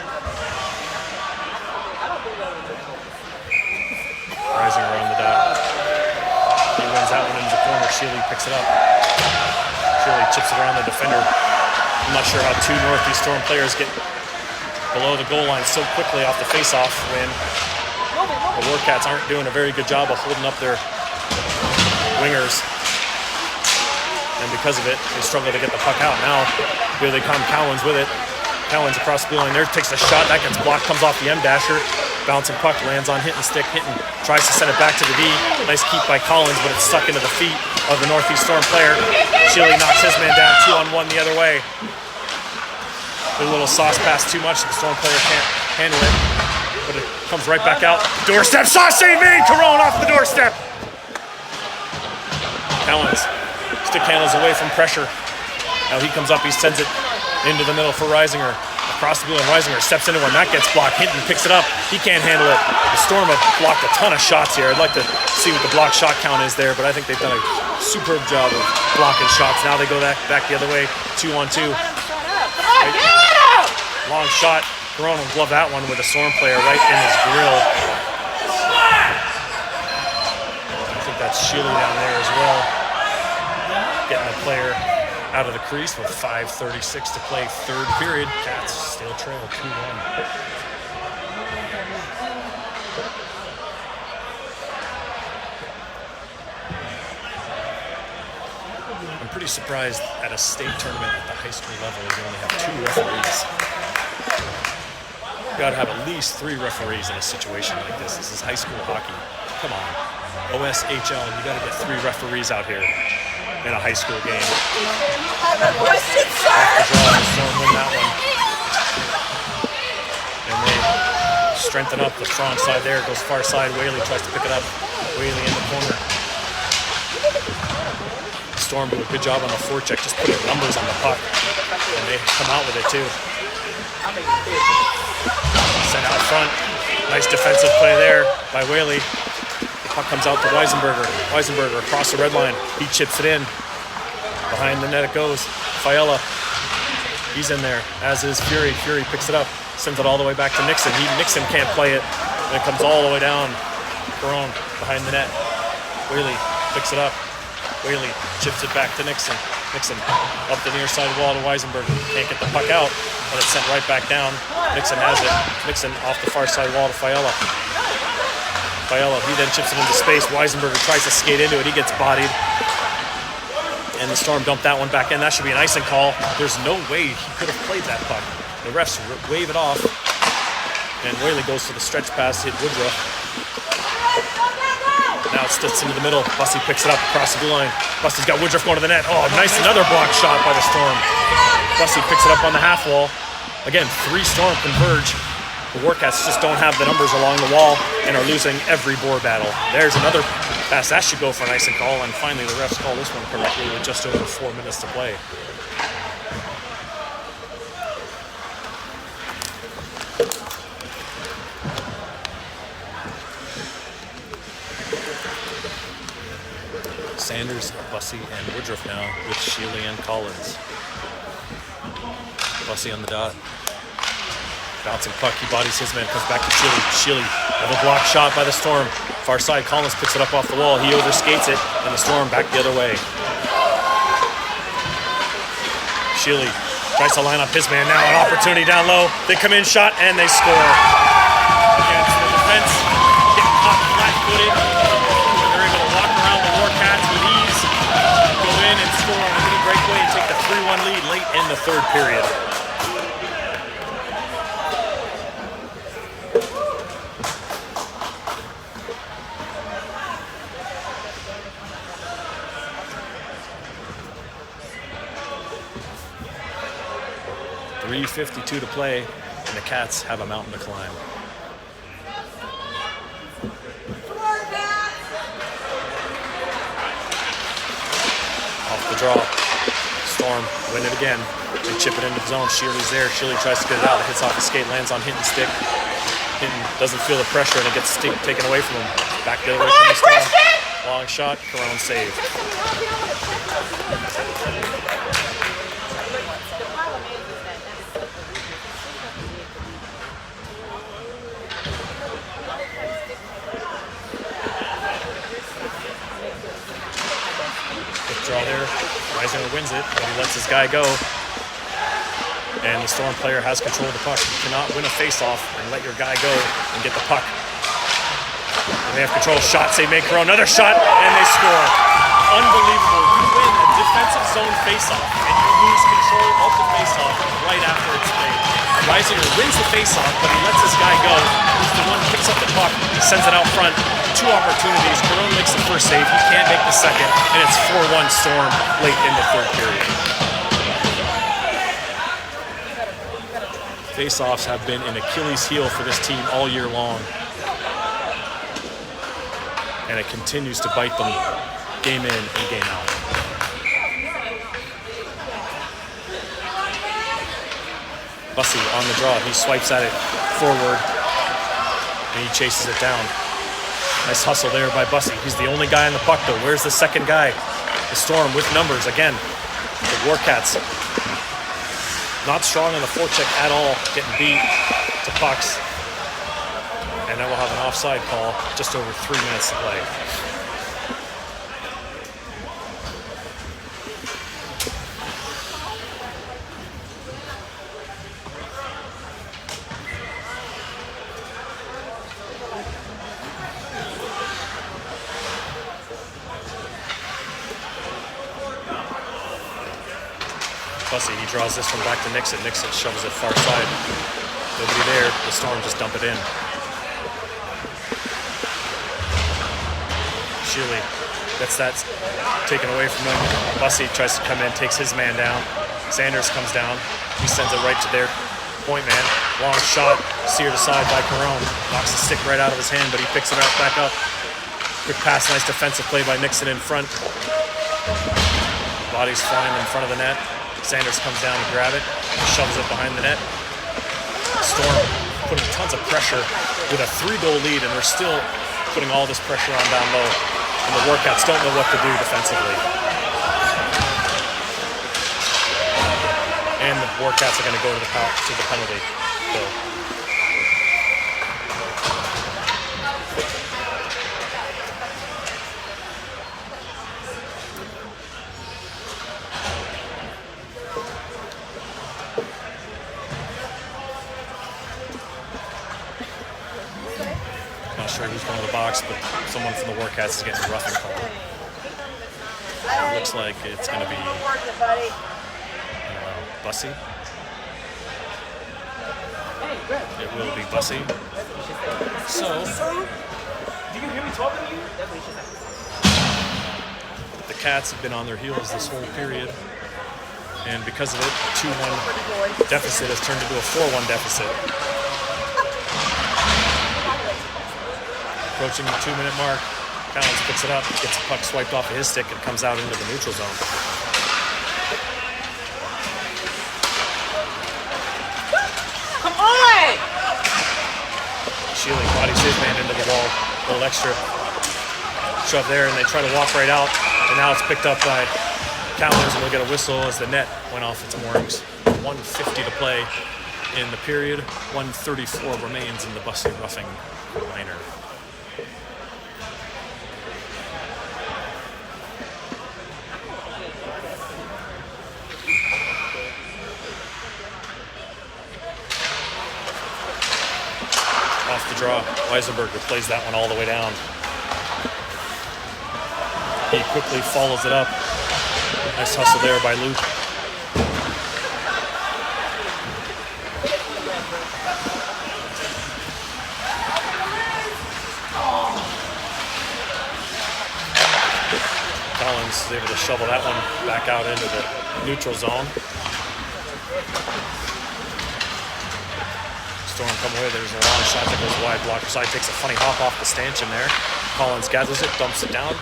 Reisinger on the dot. He runs that one into the corner. Sheely picks it up. Sheely chips it around the defender. I'm not sure how two Northeast Storm players get below the goal line so quickly off the face-off when the Warcats aren't doing a very good job of holding up their wingers. And because of it, they struggle to get the puck out. Now, here they come, Cowens with it. Cowens across the blue line there, takes a shot, that gets blocked, comes off the M-dasher. Bouncing puck, lands on Hinton's stick. Hinton tries to send it back to the D. Nice keep by Collins, but it's stuck into the feet of the Northeast Storm player. Sheely knocks his man down, 2-on-1 the other way. A little sauce pass too much, the Storm player can't handle it. But it comes right back out. Doorstep, shot save made! Carone off the doorstep! Cowens. Stick handles away from pressure. Now he comes up, he sends it into the middle for Reisinger. A Across the blue line, Weisinger steps into one. That gets blocked. Hinton picks it up. He can't handle it. The Storm have blocked a ton of shots here. I'd like to see what the block shot count is there, but I think they've done a superb job of blocking shots. Now they go back the other way, 2-on-2. Long shot. Corona will glove that one with a Storm player right in his grill. I think that's Sheely down there as well. Getting a player out of the crease with 5:36 to play, third period. Cats still trail 2-1. I'm pretty surprised at a state tournament at the high school level you only have 2 referees. You gotta have at least 3 referees in a situation like this. This is high school hockey. Come on. OSHL, you gotta get 3 referees out here in a high school game. Off the draw, the Storm win that one. And they strengthen up the strong side there. Goes far side. Whaley tries to pick it up. Whaley in the corner. Storm do a good job on the forecheck, just putting numbers on the puck. And they come out with it too. Sent out front. Nice defensive play there by Whaley. Puck comes out to Weisenberger. Weisenberger across the red line. He chips it in. Behind the net it goes. Fiala. He's in there, as is Fury. Fury picks it up. Sends it all the way back to Nixon. Nixon can't play it. And it comes all the way down. Perron behind the net. Whaley picks it up. Whaley chips it back to Nixon. Nixon up the near side wall to Weisenberger. Can't get the puck out, but it's sent right back down. Nixon has it. Nixon off the far side wall to Fiala. Fiala, he then chips it into space. Weisenberger tries to skate into it. He gets bodied. And the Storm dumped that one back in. That should be an icing call. There's no way he could have played that puck. The refs wave it off. And Whaley goes for the stretch pass, hit Woodruff. Now it splits into the middle. Bussey picks it up across the blue line. Bussey's got Woodruff going to the net. Oh, nice, another block shot by the Storm. Bussey picks it up on the half wall. Again, 3 Storm converge. The Warcats just don't have the numbers along the wall and are losing every board battle. There's another pass. That should go for an icing call. And finally, the refs call this one correctly with just over 4 minutes to play. Sanders, Bussey, and Woodruff now with Sheely and Collins. Bussey on the dot. Bouncing puck, he bodies his man, comes back to Sheely. Sheely, another block shot by the Storm. Far side, Collins picks it up off the wall. He overskates it, and the Storm back the other way. Sheely tries to line up his man now. An opportunity down low. They come in, shot, and they score. Against the defense, getting caught flat-footed. They're able to walk around the Warcats with ease, go in and score on a mini breakaway and take the 3-1 lead late in the third period. .352 to play, and the Cats have a mountain to climb. Off the draw. Storm win it again. They chip it into the zone. Sheely's there. Sheely tries to get it out. It hits off the skate, lands on Hinton's stick. Hinton doesn't feel the pressure, and it gets taken away from him. Back the other way from the Storm. Long shot. Corona save. Draw there. Weisinger wins it, but he lets his guy go. And the Storm player has control of the puck. You cannot win a face-off and let your guy go and get the puck. And they have control. Shot, save, make Corona. Another shot, and they score. Unbelievable. You win a defensive zone face-off, and you lose control of the face-off right after it's played. Weisinger wins the face-off, but he lets his guy go. He's the one who picks up the puck. He sends it out front. 2 opportunities. Corona makes the first save. He can't make the second, and it's 4-1 Storm late in the third period. Face-offs have been an Achilles heel for this team all year long. And it continues to bite them game in and game out. Bussy on the draw. He swipes at it forward, and he chases it down. Nice hustle there by Bussy. He's the only guy on the puck, though. Where's the second guy? The Storm with numbers again. The Warcats not strong on the forecheck at all, getting beat to pucks. And then we'll have an offside call, just over 3 minutes to play. Bussy, he draws this one back to Nixon. Nixon shoves it far side. Nobody there. The Storm just dump it in. Sheely gets that taken away from him. Bussy tries to come in, takes his man down. Sanders comes down. He sends it right to their point man. Long shot, seared aside by Carone. Knocks the stick right out of his hand, but he picks it back up. Quick pass, nice defensive play by Nixon in front. Body's flying in front of the net. Sanders comes down to grab it, shoves it behind the net. Storm putting tons of pressure with a 3-goal lead, and they're still putting all this pressure on down low. And the Warcats don't know what to do defensively. And the Warcats are going to go to the penalty kill. Not sure who's going to the box, but someone from the Warcats is getting a roughing call. It looks like it's going to be Bussy. It will be Bussy. So, Do you hear me talking to you? the Cats have been on their heels this whole period. And because of it, a 2-1 deficit has turned into a 4-1 deficit. Approaching the 2-minute mark, Collins picks it up, gets the puck swiped off of his stick, and comes out into the neutral zone. Come on! Sheely bodies his man into the wall, a little extra shove there, and they try to walk right out, and now it's picked up by Collins, and we'll get a whistle as the net went off its moorings. 1:50 to play in the period, 1:34 remains in the Bussy roughing minor. Off the draw, Weisenberger plays that one all the way down. He quickly follows it up. Nice hustle there by Luke. Collins is able to shovel that one back out into the neutral zone. Storm come away. There's a long shot that goes wide. Blocker side takes a funny hop off the stanchion there. Collins gathers it, dumps it down.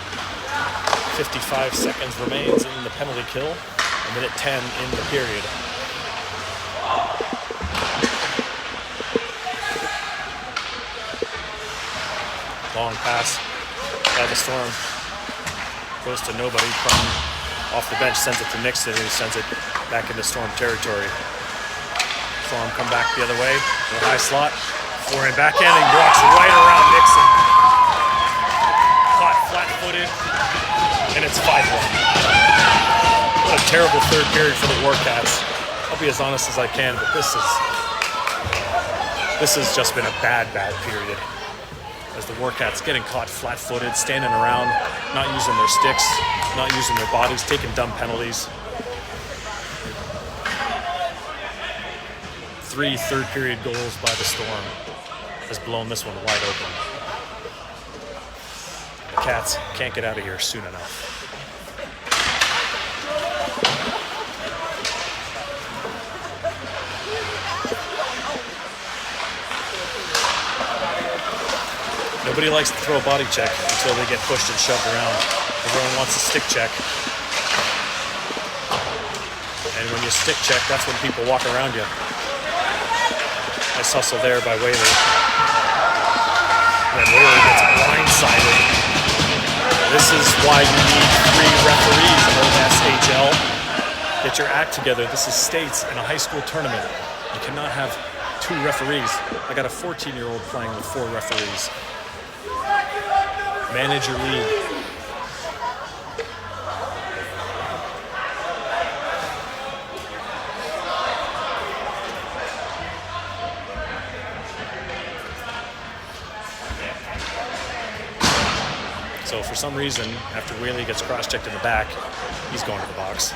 55 seconds remains in the penalty kill. A minute 10 in the period. Long pass by the Storm. Goes to nobody. From off the bench, sends it to Nixon, who sends it back into Storm territory. Storm come back the other way. To the high slot. Forehand backhand, and he walks right around Nixon. Caught flat-footed, and it's 5-1. What a terrible third period for the Warcats. I'll be as honest as I can, but this has just been a bad period. As the Warcats getting caught flat-footed, standing around, not using their sticks, not using their bodies, taking dumb penalties. 3 third-period goals by the Storm has blown this one wide open. The Cats can't get out of here soon enough. Nobody likes to throw a body check until they get pushed and shoved around. Everyone wants a stick check. And when you stick check, that's when people walk around you. Nice hustle there by Whaley. And Whaley gets blindsided. This is why you need 3 referees in OSHL. Get your act together. This is states in a high school tournament. You cannot have 2 referees. I got a 14-year-old playing with 4 referees. Manage your league. So for some reason, after Whaley gets cross-checked in the back, he's going to the box.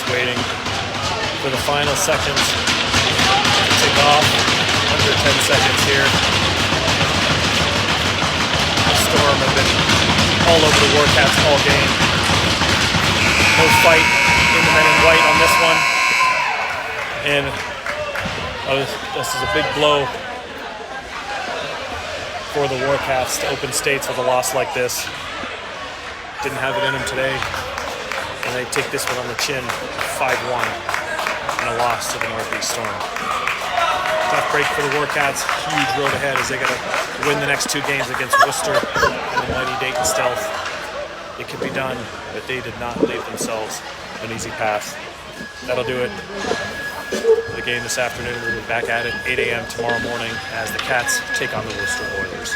Waiting for the final seconds to tick off. Under 10 seconds here. The Storm have been all over the Warcats all game. No fight in the men in white on this one. And this is a big blow for the Warcats to open states with a loss like this. Didn't have it in them today. And they take this one on the chin, 5-1, and a loss to the Northeast Storm. Tough break for the Warcats. Huge road ahead as they got to win the next 2 games against Worcester and the mighty Dayton Stealth. It could be done, but they did not leave themselves an easy path. That'll do it for the game this afternoon. We'll be back at it 8 a.m. tomorrow morning as the Cats take on the Worcester Oilers.